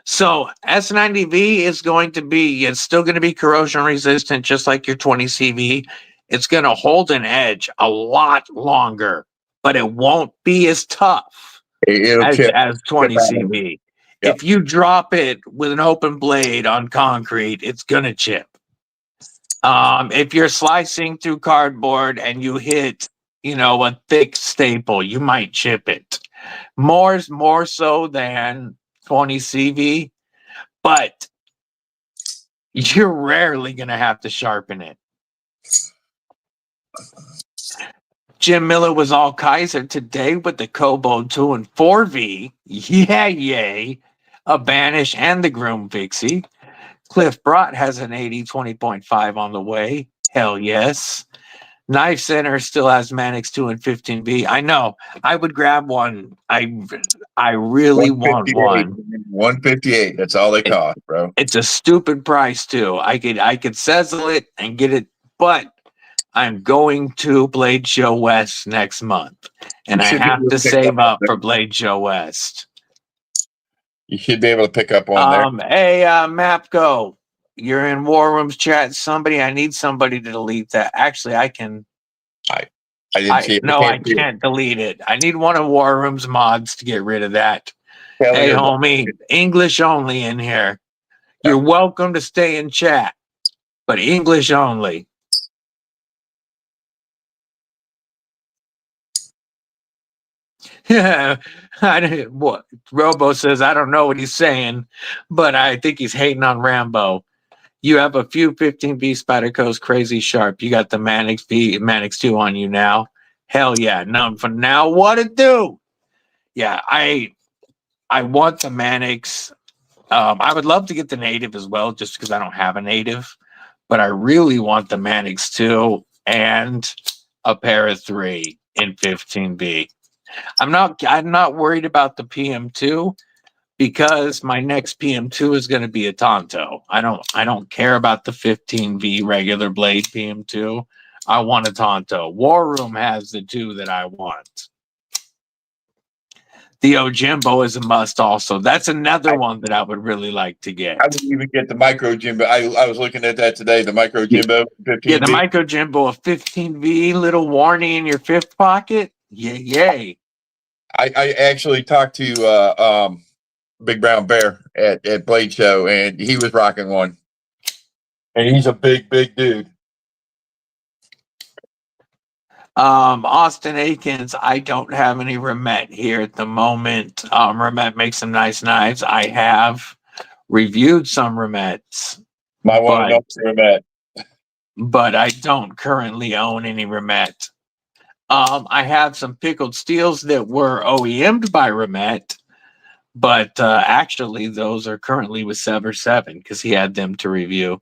So S90V is going to be, it's still going to be corrosion resistant, just like your 20CV. It's going to hold an edge a lot longer, but it won't be as tough It'll chip. as 20 chip out of it. CV. Yep. If you drop it with an open blade on concrete, it's gonna chip. If you're slicing through cardboard and you hit, a thick staple, you might chip it. More so than 20 CV, but you're rarely gonna have to sharpen it. Jim Miller was all Kizer today with the Kobo 2 and 4V. Yeah, yay. A Banish and the Groom Vixie. Cliff Brott has an 80 20.5 on the way. Hell yes. Knife Center still has Mannix 2 and 15B. I know. I would grab one. I really want 158. one. 158. That's all they cost, bro. It's a stupid price too. I could sizzle it and get it, but I'm going to Blade Show West next month, and You I should be have able to to pick save up up on for there. Blade Show West. You should be able to pick up on there. Hey, Mapco, you're in War Room's chat. I need somebody to delete that. Actually, I can. I didn't see it. No, I can't delete it. I need one of War Room's mods to get rid of that. Hey, homie, English only in here. You're welcome to stay in chat, but English only. Yeah, what Robo says, I don't know what he's saying, but I think he's hating on Rambo. You have a few 15B Spyderco's crazy sharp. You got the Mannix 2 on you now. Hell yeah. Now for now, what it do? Yeah, I want the Mannix. I would love to get the native as well, just because I don't have a native, but I really want the Mannix 2 and a pair of 3 in 15B. I'm not worried about the PM2 because my next PM2 is going to be a Tonto. I don't care about the 15V regular blade PM2. I want a Tonto. War Room has the 2 that I want. The Ojimbo is a must also. That's another one that I would really like to get. I didn't even get the micro Jimbo. I was looking at that today, the micro Jimbo 15V. Yeah, the micro Jimbo, a 15V, little warning in your fifth pocket. Yay. I actually talked to Big Brown Bear at Blade Show, and he was rocking one. And he's a big dude. Austin Akins, I don't have any Remet here at the moment. Remet makes some nice knives. I have reviewed some Remets. My one and only Remet. But I don't currently own any Remet. I have some pickled steels that were OEM'd by Remet, but actually those are currently with Sever 7 because he had them to review.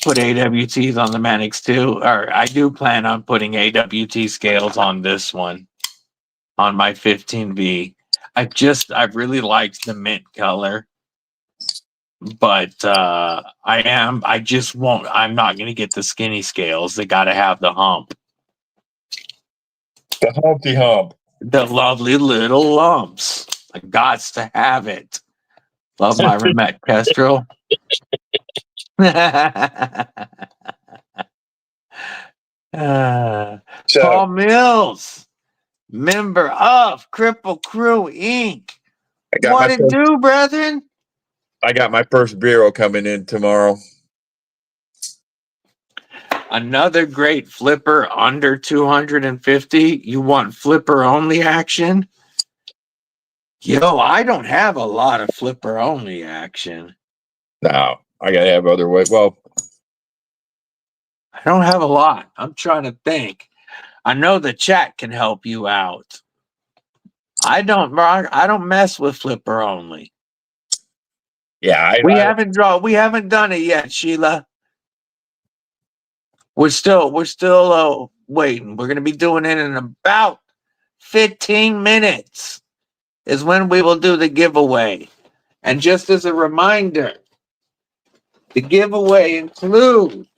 Put AWTs on the Mannix too, or I do plan on putting AWT scales on this one, on my 15V. I really liked the mint color, but I'm not going to get the skinny scales. They got to have the hump. The Humpty Hump. The lovely little lumps. I gots to have it. Love my Remet Kestrel. Paul Mills, member of Cripple Crew Inc. What it do, brethren? I got my first bureau coming in tomorrow. Another great flipper under 250. You want flipper only action? Yo, I don't have a lot of flipper only action. No, I gotta have other ways. Well, I don't have a lot. I'm trying to think. I know the chat can help you out. I don't mess with flipper only. Yeah, we haven't done it yet, Sheila. We're still waiting. We're gonna be doing it in about 15 minutes is when we will do the giveaway. And just as a reminder, the giveaway includes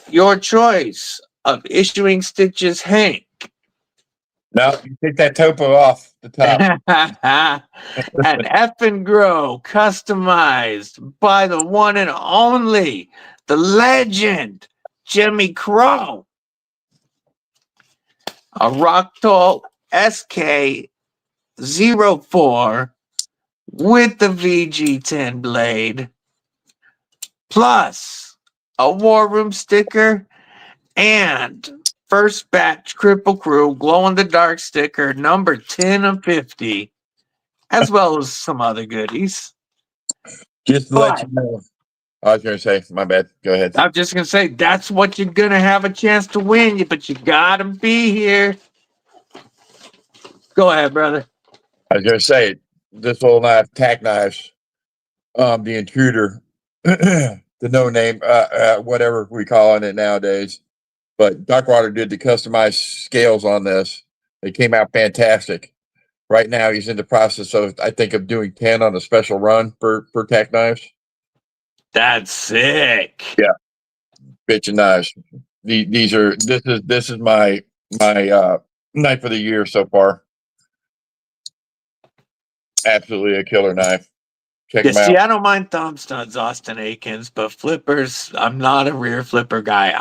your choice of Issuing Stitches Hank. No, you take that topo off the top. An F and Grow customized by the one and only, the legend, Jimmy Crow. a Rocktol SK04 with the VG10 blade, plus a War Room sticker and first batch Cripple Crew glow in the dark sticker number 10 of 50, as well as some other goodies. Just to let But you know. I was going to say, my bad. Go ahead. I'm just gonna say that's what you're gonna have a chance to win, but you gotta be here. Go ahead, brother. I was going to say, this little knife, tack knives, the intruder, the no name, whatever we calling it nowadays. But Darkwater did the customized scales on this. They came out fantastic. Right now, he's in the process of, I think, of doing 10 on a special run for tack knives. That's sick. Yeah, bitchin' knives. This is my knife of the year so far. Absolutely a killer knife. Check Yeah, them see, out. I don't mind thumb studs, Austin Akins, but flippers, I'm not a rear flipper guy.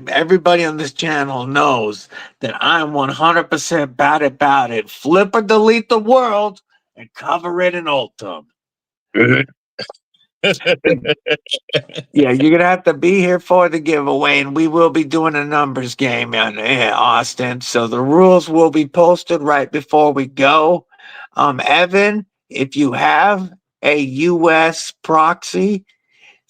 Everybody on this channel knows that I'm 100% bad about it. Flip or delete the world and cover it in Ultim. Yeah, you're gonna have to be here for the giveaway, and we will be doing a numbers game in Austin. So the rules will be posted right before we go. Evan, if you have a U.S. proxy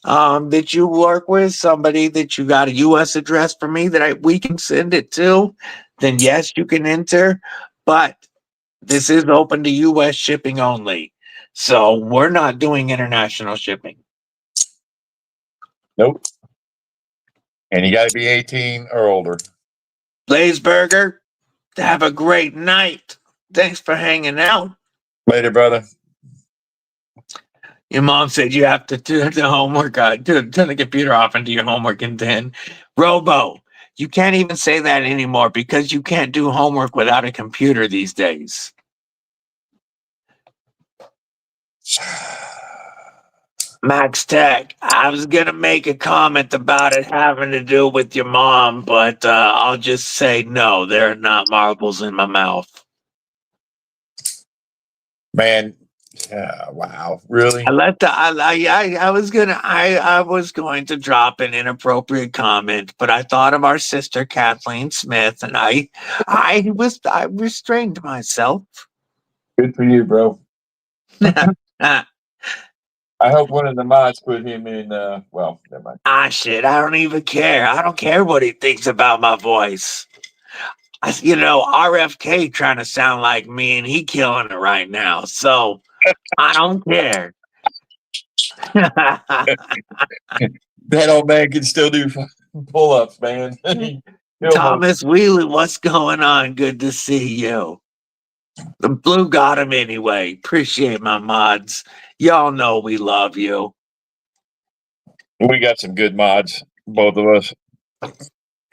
that you work with, somebody that you got a U.S. address for me that we can send it to, then yes, you can enter. But this is open to U.S. shipping only, so we're not doing international shipping. Nope. And you got to be 18 or older. Blazeburger, have a great night. Thanks for hanging out. Later, brother. Your mom said you have to do the homework, turn the computer off and do your homework and then. Robo, you can't even say that anymore because you can't do homework without a computer these days. Max Tech, I was going to make a comment about it having to do with your mom, but I'll just say no, there are not marbles in my mouth. Man, wow, really? I was going to drop an inappropriate comment, but I thought of our sister Kathleen Smith, and I restrained myself. Good for you, bro. I hope one of the mods put him in. Well, never mind. Shit, I don't even care. I don't care what he thinks about my voice. RFK trying to sound like me, and he killing it right now. So I don't care. That old man can still do pull-ups, man. Thomas Wheeler, what's going on? Good to see you. The blue got him anyway. Appreciate my mods. Y'all know we love you. We got some good mods, both of us.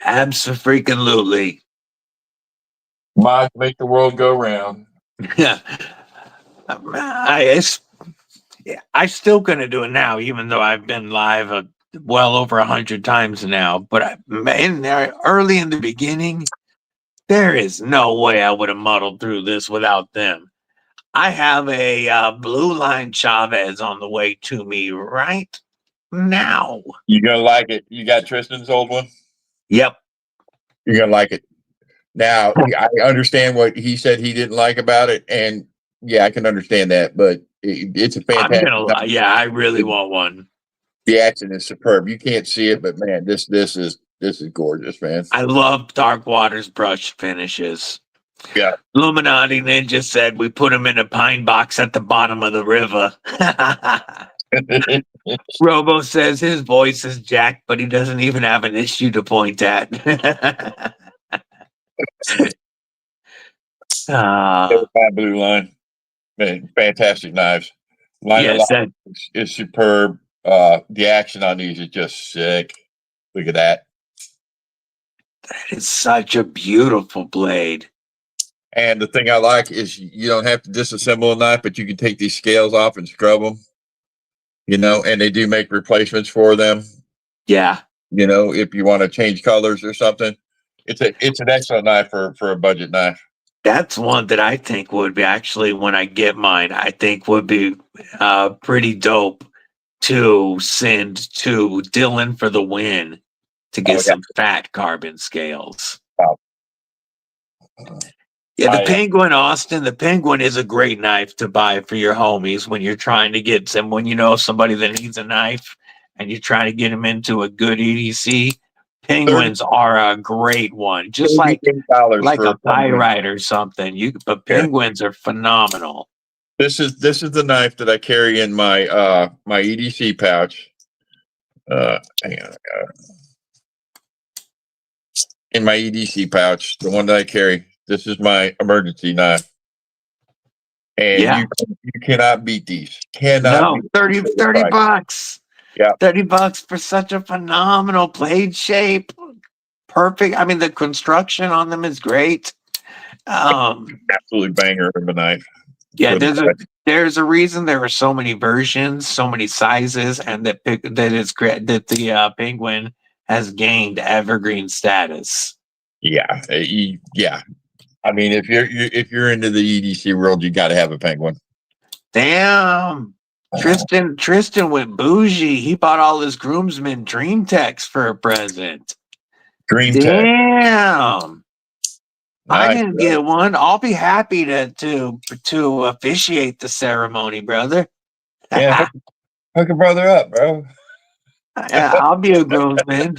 Abso-freaking-lutely. Mods make the world go round. I still gonna do it now, even though I've been live well over 100 times now. But early in the beginning, there is no way I would have muddled through this without them. I have a Blue Line Chavez on the way to me right now. You're gonna like it. You got Tristan's old one? Yep. You're gonna like it. Now, I understand what he said he didn't like about it, and yeah, I can understand that, but it's a fantastic. I really want one. The action is superb. You can't see it, but man, this is gorgeous, man. I love Darkwater's brush finishes. Yeah. Illuminati Ninja said we put him in a pine box at the bottom of the river. Robo says his voice is jacked, but he doesn't even have an issue to point at. Blue Line, man, fantastic knives. Yes, that is superb. The action on these is just sick. Look at that. That is such a beautiful blade. And the thing I like is you don't have to disassemble a knife, but you can take these scales off and scrub them. And they do make replacements for them. Yeah. If you want to change colors or something, It's an excellent knife for a budget knife. That's one that I think would be actually when I get mine. I think would be pretty dope to send to Dylan for the win to Oh get yeah. some fat carbon scales. Wow. Yeah, the I Penguin, Austin, the Penguin is a great knife to buy for your homies when you're trying to get someone, you know, somebody that needs a knife and you're trying to get them into a good EDC. Penguins are a great one. Just $38 like for a a penguin. pyrite or something. But Here. penguins are phenomenal. This is the knife that I carry in my my EDC pouch. Hang on. In my EDC pouch, the one that I carry. This is my emergency knife. And Yeah. you cannot beat these. Cannot No, beat 30 bucks. Yeah. 30 bucks for such a phenomenal blade shape. Perfect. I mean, the construction on them is great. Absolutely banger of a knife. Yeah, For the there's a reason there are so many versions, so many sizes, and that it's great that the Penguin has gained evergreen status. yeah, yeah. I mean, if you're into the EDC world, you got to have a penguin. Damn, Tristan went bougie. He bought all his groomsmen Dream Techs for a present. Dream Tech. Damn. I Nice, didn't bro. get one. I'll be happy to officiate the ceremony, brother. Yeah, hook a brother up, bro. I'll be a groomsman.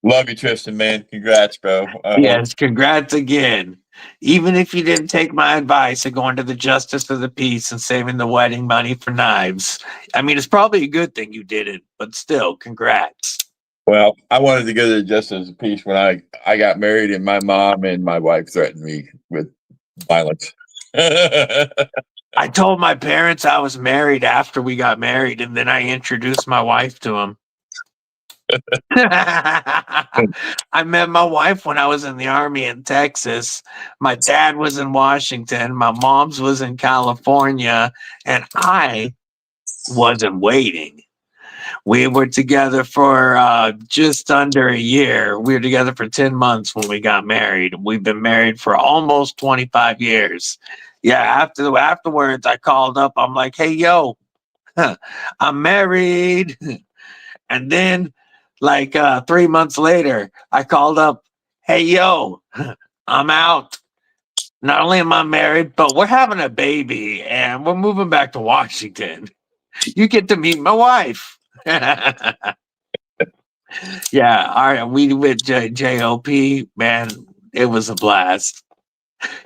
Love you, Tristan, man. Congrats, bro. Yes, congrats again. Even if you didn't take my advice of going to the Justice of the Peace and saving the wedding money for knives, I mean, it's probably a good thing you didn't, but still, congrats. Well, I wanted to go to the Justice of Peace when I got married, and my mom and my wife threatened me with violence. I told my parents I was married after we got married, and then I introduced my wife to them. I met my wife when I was in the Army in Texas. My dad was in Washington. My mom's was in California, and I wasn't waiting. We were together for just under a year. We were together for 10 months when we got married. We've been married for almost 25 years. Yeah, afterwards, I called up. I'm like, hey, yo, I'm married. And then, like 3 months later, I called up, hey, yo, I'm out. Not only am I married, but we're having a baby and we're moving back to Washington. You get to meet my wife. Yeah, all right. We with JOP, man, it was a blast.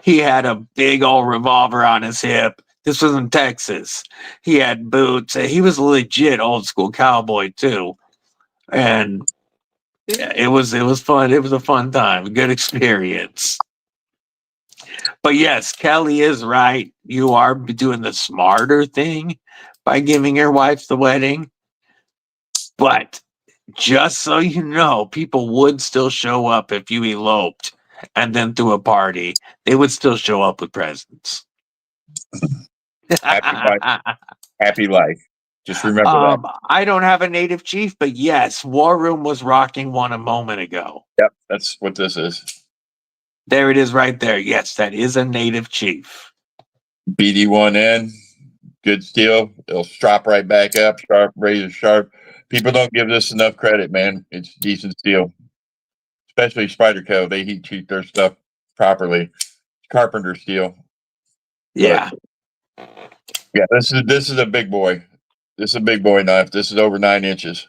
He had a big old revolver on his hip. This was in Texas. He had boots. He was a legit old school cowboy too. And yeah, it was fun. It was a fun time, a good experience. But yes, Kelly is right. You are doing the smarter thing by giving your wife the wedding. But just so you know, people would still show up if you eloped and then threw a party. They would still show up with presents. Happy life. Happy life. Just remember that. I don't have a native chief, but yes, War Room was rocking one a moment ago. Yep, that's what this is. There it is right there. Yes, that is a native chief. BD1N, good steel. It'll strop right back up, sharp, razor sharp. People don't give this enough credit, man. It's decent steel, especially Spyderco. They heat treat their stuff properly. Carpenter steel. Yeah. But, yeah, this is a big boy. This is a big boy knife. This is over 9 inches.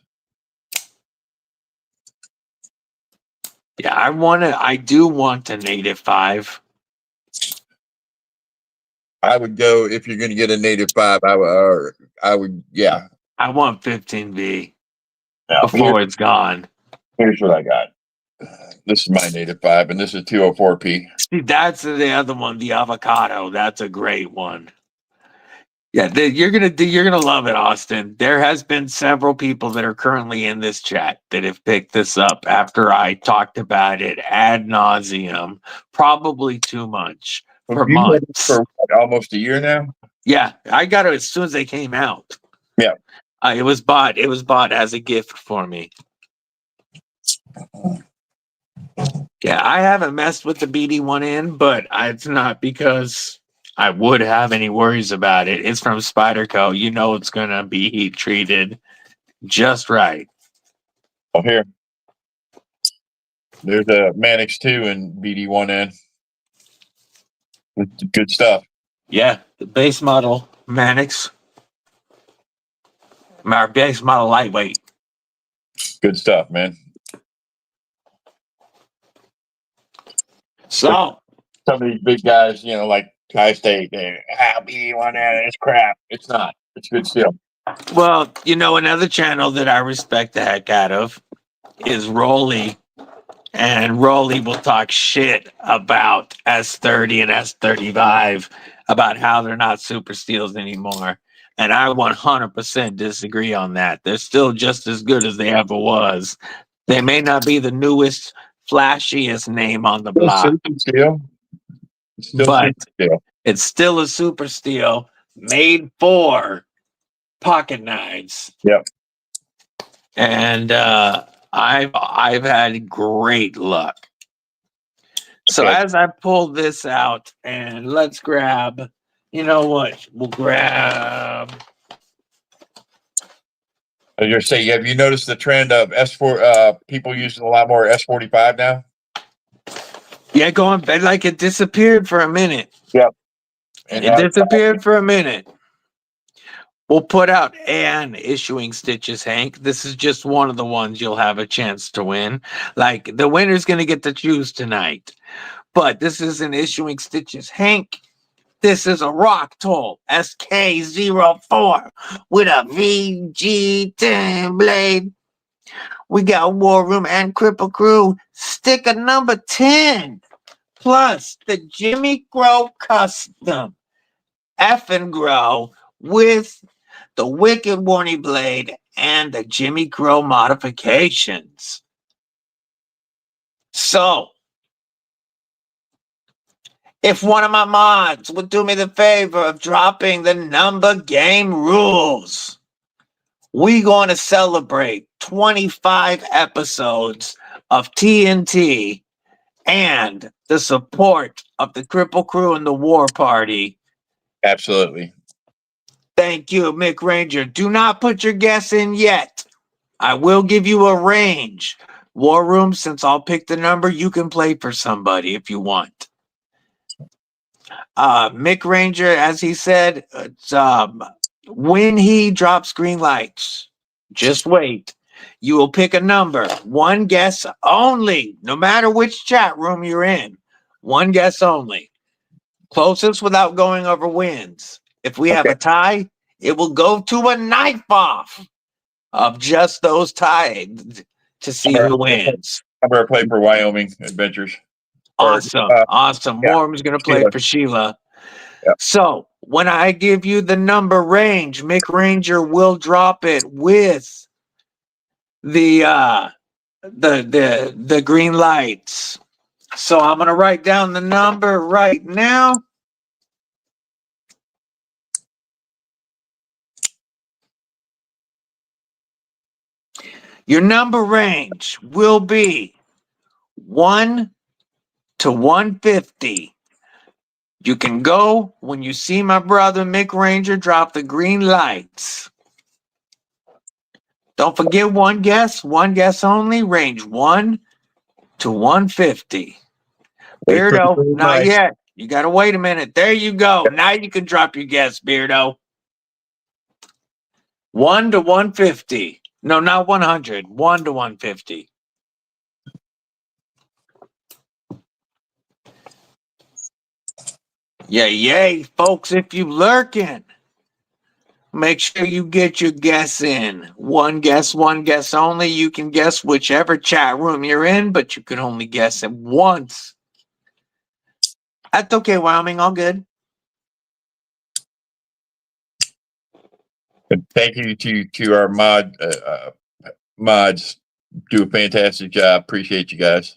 Yeah, I do want a native 5. I would go if you're going to get a native 5. I would, yeah. I want 15V Now, before it's gone. Here's what I got. This is my native 5, and this is 204p. See, that's the other one, the avocado. That's a great one. Yeah, you're gonna love it, Austin. There has been several people that are currently in this chat that have picked this up after I talked about it ad nauseum, probably too much for months. For what, almost a year now. Yeah, I got it as soon as they came out. Yeah, it was bought. It was bought as a gift for me. Yeah, I haven't messed with the BD1N, but it's not because I would have any worries about it. It's from Spyderco. You know it's going to be heat treated just right. Oh, here. There's a Mannix 2 and BD1N. Good stuff. Yeah, the base model Mannix. Our base model lightweight. Good stuff, man. So, Some of these big guys, you know, like Tri-State, BD1N, it's crap. It's not. It's good steel. well, you know, another channel that I respect the heck out of is Rolly. And Rolly will talk shit about S30 and S35 about how they're not super steels anymore. And I 100% disagree on that. They're still just as good as they ever was. They may not be the newest, flashiest name on the Still block, super steel. Still but super steel. it's still a super steel made for pocket knives. Yep. And I've had great luck. So Okay. as I pull this out, and let's grab, you know what? We'll grab. I was going to say, have you noticed the trend of S4 people using a lot more S45 now? Yeah, going like it disappeared for a minute. Yep. And It disappeared for a minute. We'll put out an issuing stitches, Hank. This is just one of the ones you'll have a chance to win. Like the winner's gonna get to choose tonight. But this is an issuing stitches, Hank. This is a rock toll SK04 with a VG10 blade. We got War Room and Cripple Crew sticker number 10, plus the Jimmy Grow custom F and Grow with the Wicked Warning blade and the Jimmy Grow modifications. So, if one of my mods would do me the favor of dropping the number game rules, we going to celebrate 25 episodes of TNT and the support of the Cripple Crew and the War Party. absolutely. Thank you, Mick Ranger. Do not put your guess in yet. I will give you a range. War Room, since I'll pick the number, you can play for somebody if you want. Mick Ranger, as he said, it's, when he drops green lights, just wait. You will pick a number, one guess only, no matter which chat room you're in. One guess only. Closest without going over wins. If we have a tie, it will go to a knife off of just those tied to see who wins. I'm going to play for Wyoming Adventures. Awesome. Awesome. Yeah. Warren's going to play Sheila. for Sheila. Yep. So when I give you the number range, Mick Ranger will drop it with the green lights. So I'm gonna write down the number right now. Your number range will be 1 to 150. You can go when you see my brother Mick Ranger drop the green lights. Don't forget one guess only, range 1 to 150. Beardo, not yet. You gotta wait a minute. There you go. Now you can drop your guess, Beardo. 1 to 150. No, not 100. 1 to 150. Yay, folks, if you lurking, make sure you get your guess in. One guess only. You can guess whichever chat room you're in, but you can only guess it once. That's okay, Wyoming. All good. Thank you to our mods. Do a fantastic job. Appreciate you guys.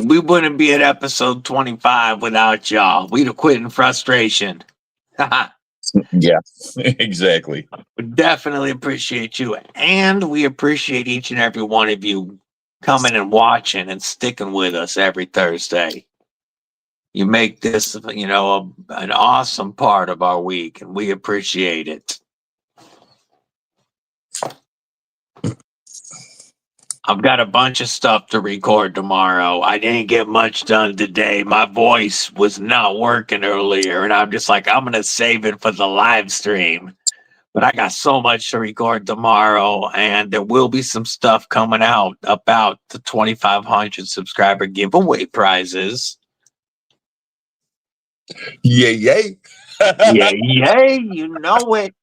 We wouldn't be at episode 25 without y'all. We'd have quit in frustration. Yeah, exactly. We definitely appreciate you. And we appreciate each and every one of you coming and watching and sticking with us every Thursday. You make this, an awesome part of our week, and we appreciate it. I've got a bunch of stuff to record tomorrow. I didn't get much done today. My voice was not working earlier, and I'm just like, I'm going to save it for the live stream. But I got so much to record tomorrow, and there will be some stuff coming out about the 2,500 subscriber giveaway prizes. Yay, yay. Yay, you know it.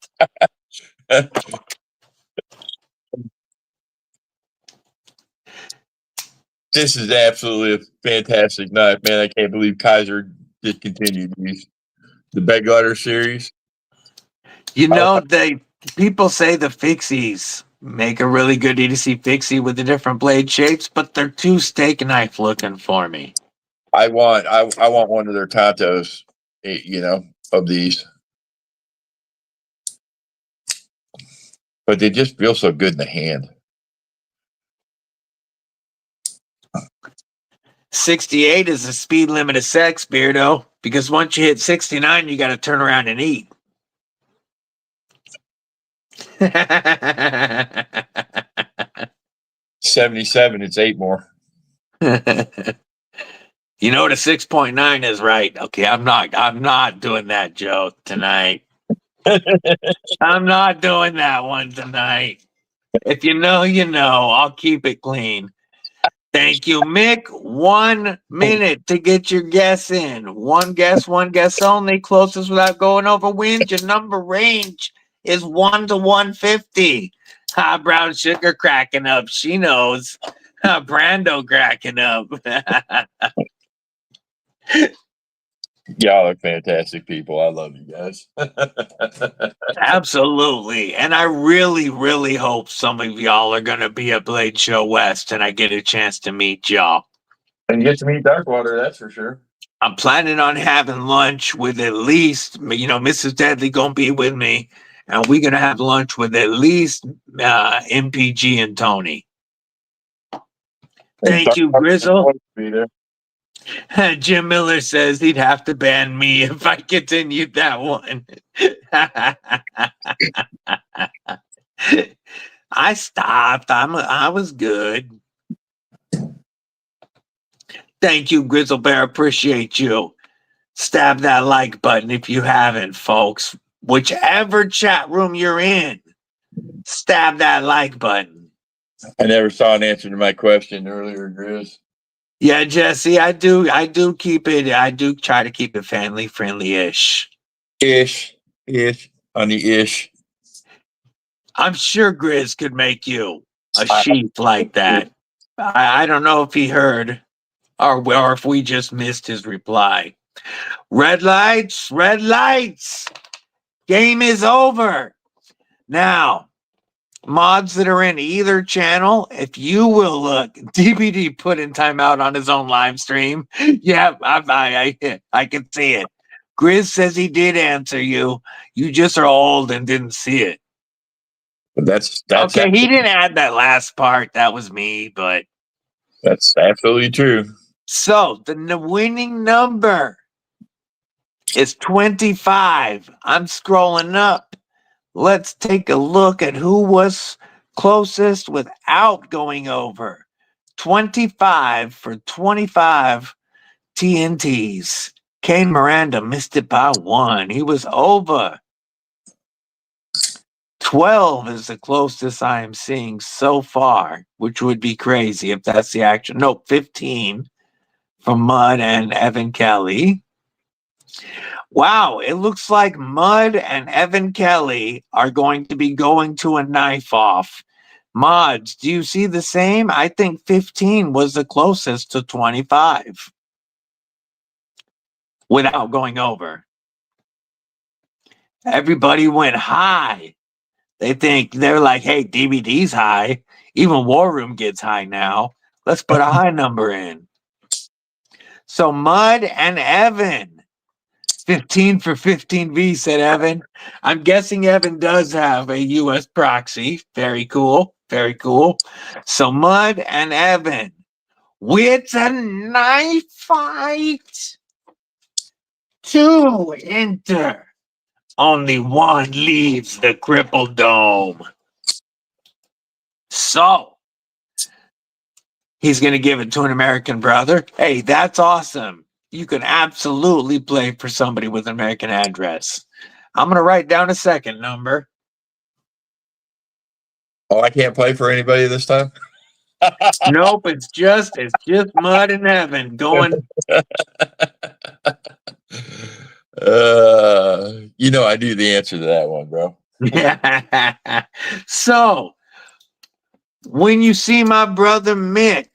This is absolutely a fantastic knife, man. I can't believe Kizer discontinued the bed gutter series. People say the fixies make a really good EDC fixie with the different blade shapes, but they're too steak knife looking for me. I want one of their Tontos, of these. But they just feel so good in the hand. 68 is the speed limit of sex, Beardo, because once you hit 69, you got to turn around and eat. 77, it's 8 more. You know what a 6.9 is, right? Okay, I'm not doing that joke tonight. I'm not doing that one tonight. If you know, you know. I'll keep it clean. Thank you, Mick. 1 minute to get your guess in. One guess only. Closest without going over wins. Your number range is 1 to 150. Brown sugar cracking up. She knows. Brando cracking up. Y'all are fantastic people. I love you guys. Absolutely. And I really, really hope some of y'all are going to be at Blade Show West and I get a chance to meet y'all. And you get to meet Darkwater, that's for sure. I'm planning on having lunch with at least, Mrs. Deadly going to be with me. And we're going to have lunch with at least MPG and Tony. Thank you, Grizzle. Be there. Jim Miller says he'd have to ban me if I continued that one. I stopped. I was good. Thank you, Grizzle Bear. Appreciate you. Stab that like button if you haven't, folks. Whichever chat room you're in, stab that like button. I never saw an answer to my question earlier, Grizz. Yeah, Jesse, I do keep it. I do try to keep it family friendly-ish. Ish, on the ish. I'm sure Grizz could make you a sheep like that. I don't know if he heard or if we just missed his reply. Red lights, red lights. Game is over. Now, mods that are in either channel, if you will look, DBD put in timeout on his own live stream. Yeah, I can see it. Grizz says he did answer you. You just are old and didn't see it. That's okay. He didn't add that last part. That was me, but that's absolutely true. So the winning number is 25. I'm scrolling up. Let's take a look at who was closest without going over. 25 for 25 TNTs. Kane Miranda missed it by 1. He was over. 12 is the closest I am seeing so far, which would be crazy if that's the action. No, 15 from Mud and Evan Kelly. Wow, it looks like Mud and Evan Kelly are going to be going to a knife off. Mods, do you see the same? I think 15 was the closest to 25 without going over. Everybody went high. They're like, hey, DVD's high. Even War Room gets high now. Let's put a high number in. So Mud and Evan, 15 for 15V, said Evan. I'm guessing Evan does have a U.S. proxy. Very cool. Very cool. So Mud and Evan, with a knife fight to enter. Only one leaves the Cripple Dome. So he's going to give it to an American brother. Hey, that's awesome. You can absolutely play for somebody with an American address. I'm going to write down a second number. Oh, I can't play for anybody this time? Nope, it's just Mud and Evan going. I knew the answer to that one, bro. So when you see my brother Mick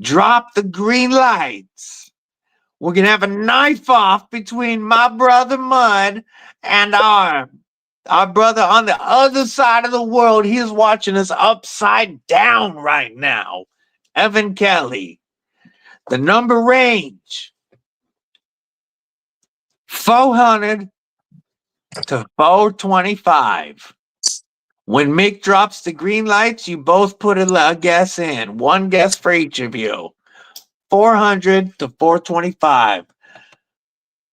drop the green lights, we're gonna have a knife off between my brother Mud and our brother on the other side of the world. He is watching us upside down right now. Evan Kelly. The number range 400 to 425. When Mick drops the green lights, you both put a guess in. One guess for each of you. 400 to 425.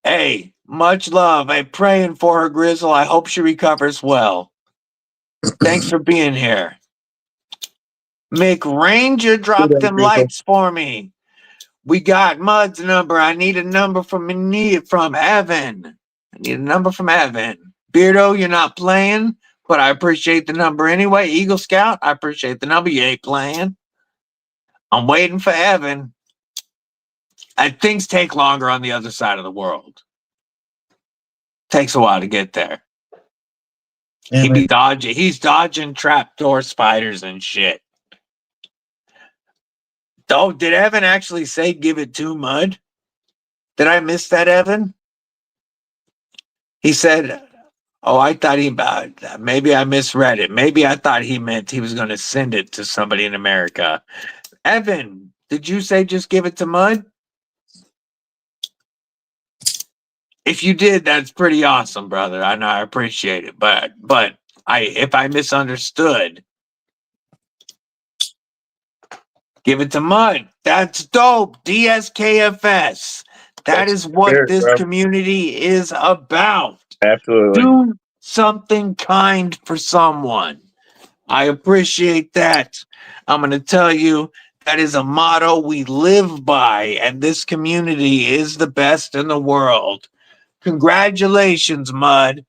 Hey, much love. I'm praying for her, Grizzle. I hope she recovers well. Thanks for being here. Mick Ranger, drop them lights for me. We got Mud's number. I need a number from Evan. I need a number from Evan. Beardo, you're not playing, but I appreciate the number anyway. Eagle Scout, I appreciate the number. You ain't playing. I'm waiting for Evan. And things take longer on the other side of the world. Takes a while to get there. He's dodging trapdoor spiders and shit. Oh, did Evan actually say give it to Mud? Did I miss that, Evan? He said, oh, I thought maybe I misread it. Maybe I thought he meant he was going to send it to somebody in America. Evan, did you say just give it to Mud? If you did, that's pretty awesome, brother. I know, I appreciate it. But if I misunderstood, give it to Mud. That's dope. DSKFS. That is what this community is about. Absolutely. Do something kind for someone. I appreciate that. I'm going to tell you, that is a motto we live by, and this community is the best in the world. Congratulations, Mud.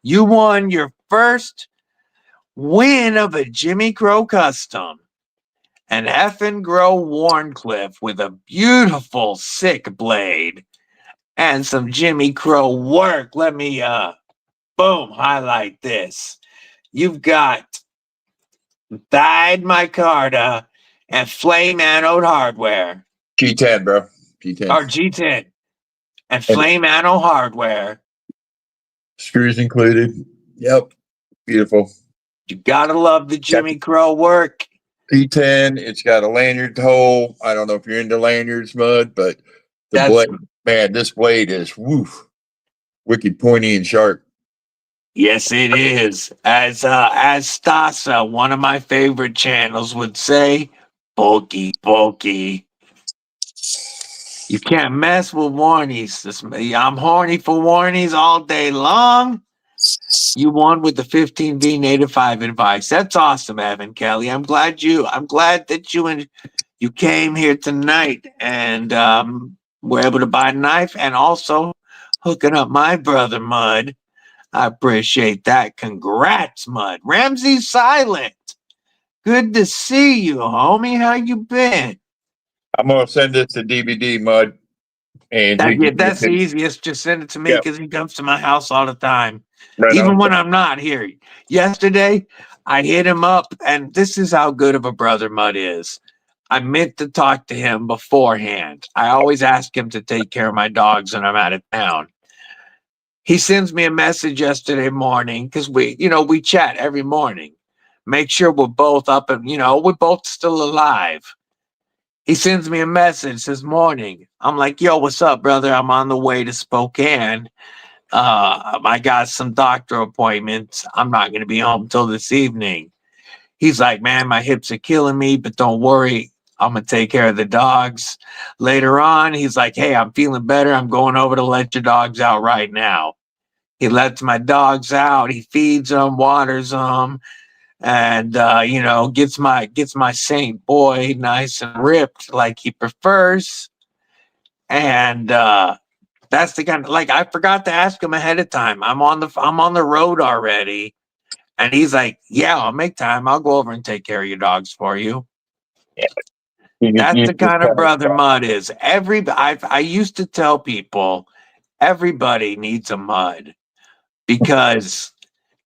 You won your first win of a Jimmy Crow custom. An effing Grow Warncliffe with a beautiful, sick blade and some Jimmy Crow work. Let me, boom, highlight this. You've got Dyed Micarta and Flame Anode Hardware. G10, bro. G10. Or G10. And Flame Anode Hardware. Screws included. Yep. Beautiful. You gotta love the Jimmy Crow work. P10, it's got a lanyard hole. I don't know if you're into lanyards, Mud, but blade, man, this blade is wicked pointy and sharp. Yes, it is. As Stasa, one of my favorite channels, would say, bulky. You can't mess with warnies. I'm horny for warnies all day long. You won with the 15V Native 5 advice. That's awesome, Evan Kelly. I'm glad that you came here tonight and were able to buy a knife and also hooking up my brother Mud. I appreciate that. Congrats, Mud. Ramsey Silent. Good to see you, homie. How you been? I'm gonna send it to DVD, Mud. And that's the easiest. Just send it to me because he comes to my house all the time. Right Even on. when I'm not here. Yesterday, I hit him up, and this is how good of a brother Mud is. I meant to talk to him beforehand. I always ask him to take care of my dogs when I'm out of town. He sends me a message yesterday morning because we chat every morning. Make sure we're both up and, we're both still alive. He sends me a message this morning. I'm like, yo, what's up, brother? I'm on the way to Spokane. I got some doctor appointments. I'm not going to be home till this evening. He's like, man, my hips are killing me, but don't worry. I'm going to take care of the dogs. Later on, he's like, hey, I'm feeling better. I'm going over to let your dogs out right now. He lets my dogs out. He feeds them, waters them, and gets my Saint boy nice and ripped like he prefers. And that's the kind of, like, I forgot to ask him ahead of time. I'm on the road already. And he's like, yeah, I'll make time. I'll go over and take care of your dogs for you. Yeah. That's the Just kind of brother Mud is. I used to tell people everybody needs a Mud, because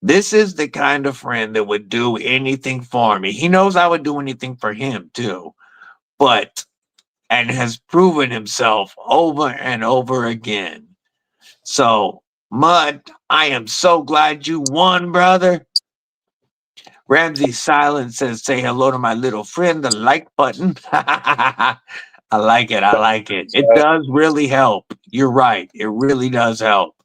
this is the kind of friend that would do anything for me. He knows I would do anything for him too, and has proven himself over and over again. So, Mud, I am so glad you won, brother. Ramsey Silent says, say hello to my little friend, the like button. I like it. I like it. It does really help. You're right. It really does help.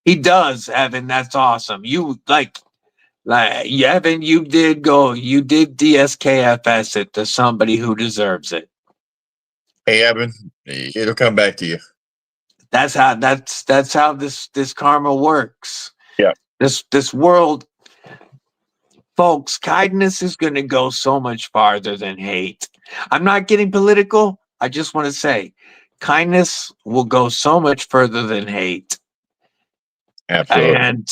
He does, Evan. That's awesome. You Evan, you did DSKFS it to somebody who deserves it. Hey, Evan, it'll come back to you. That's how this karma works. Yeah. This world, folks, kindness is going to go so much farther than hate. I'm not getting political. I just want to say kindness will go so much further than hate. Absolutely. And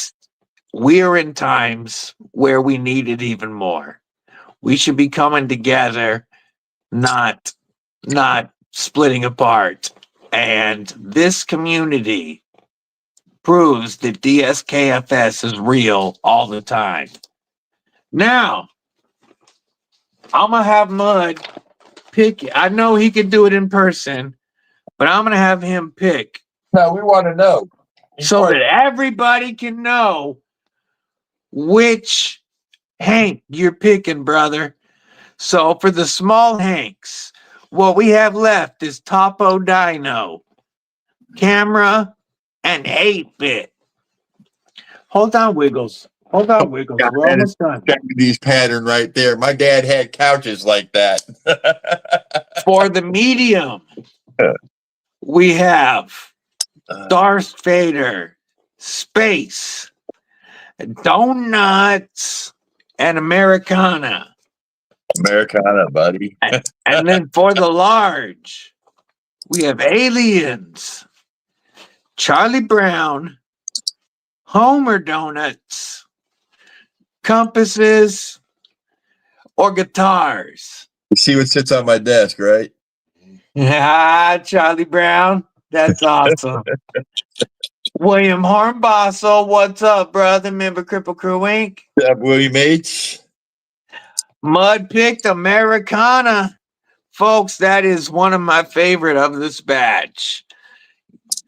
we are in times where we need it even more. We should be coming together, not splitting apart. And this community proves that DSKFS is real all the time. Now, I'm going to have Mud pick. I know he could do it in person, but I'm going to have him pick. No, we want to know. So that everybody can know which Hank you're picking, brother. So for the small Hanks, what we have left is Topo Dino, Camera, and 8-bit. Hold on, Wiggles. Hold on, Wiggles. God, We're almost done. Japanese pattern right there. My dad had couches like that. For the medium, we have Darth Vader, Space, Donuts, and Americana. Americana, buddy. And then for the large, we have Aliens, Charlie Brown, Homer Donuts, compasses, or guitars. You see what sits on my desk, right? Ah, Charlie Brown. That's awesome. William Hornbostel, what's up, brother? Member Cripple Crew Inc. What's up, William H? Mud picked Americana. Folks, that is one of my favorite of this batch.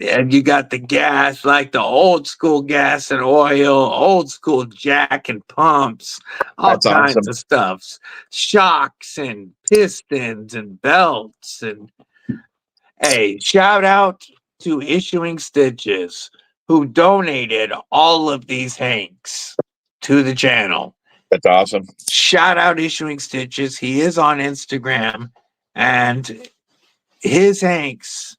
And you got the gas, like the old school gas and oil, old school jack and pumps, all That's kinds awesome. of stuffs, shocks and pistons and belts. And hey, shout out to Issuing Stitches, who donated all of these Hanks to the channel. That's awesome. Shout out Issuing Stitches. He is on Instagram, and his Hanks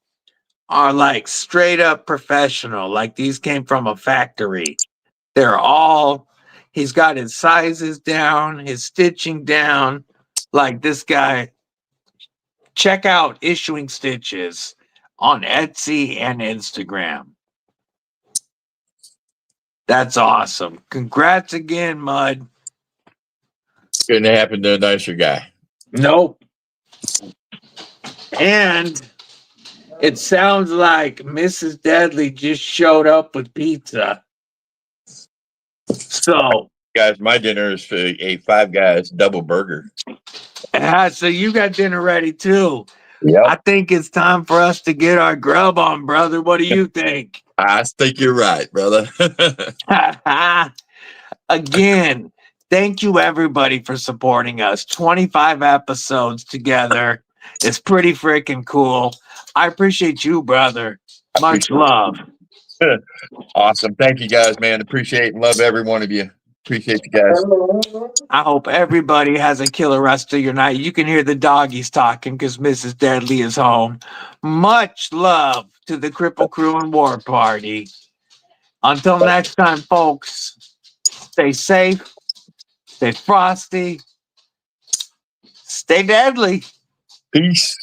are like straight up professional. Like these came from a factory. He's got his sizes down, his stitching down. Like this guy, check out Issuing Stitches on Etsy and Instagram. That's awesome. Congrats again, Mud. Couldn't happen to a nicer guy. Nope. And it sounds like Mrs. Deadly just showed up with pizza. So, Guys, my dinner is a Five Guys double burger. so you got dinner ready too. Yeah. I think it's time for us to get our grub on, brother. What do you think? I think you're right, brother. Again, thank you everybody for supporting us. 25 episodes together. It's pretty freaking cool. I appreciate you, brother. Much love. Awesome. Thank you guys, man. Appreciate and love every one of you. Appreciate you guys. I hope everybody has a killer rest of your night. You can hear the doggies talking because Mrs. Deadly is home. Much love to the Cripple Crew and War Party. Until next time, folks, stay safe, stay frosty, stay deadly. Peace.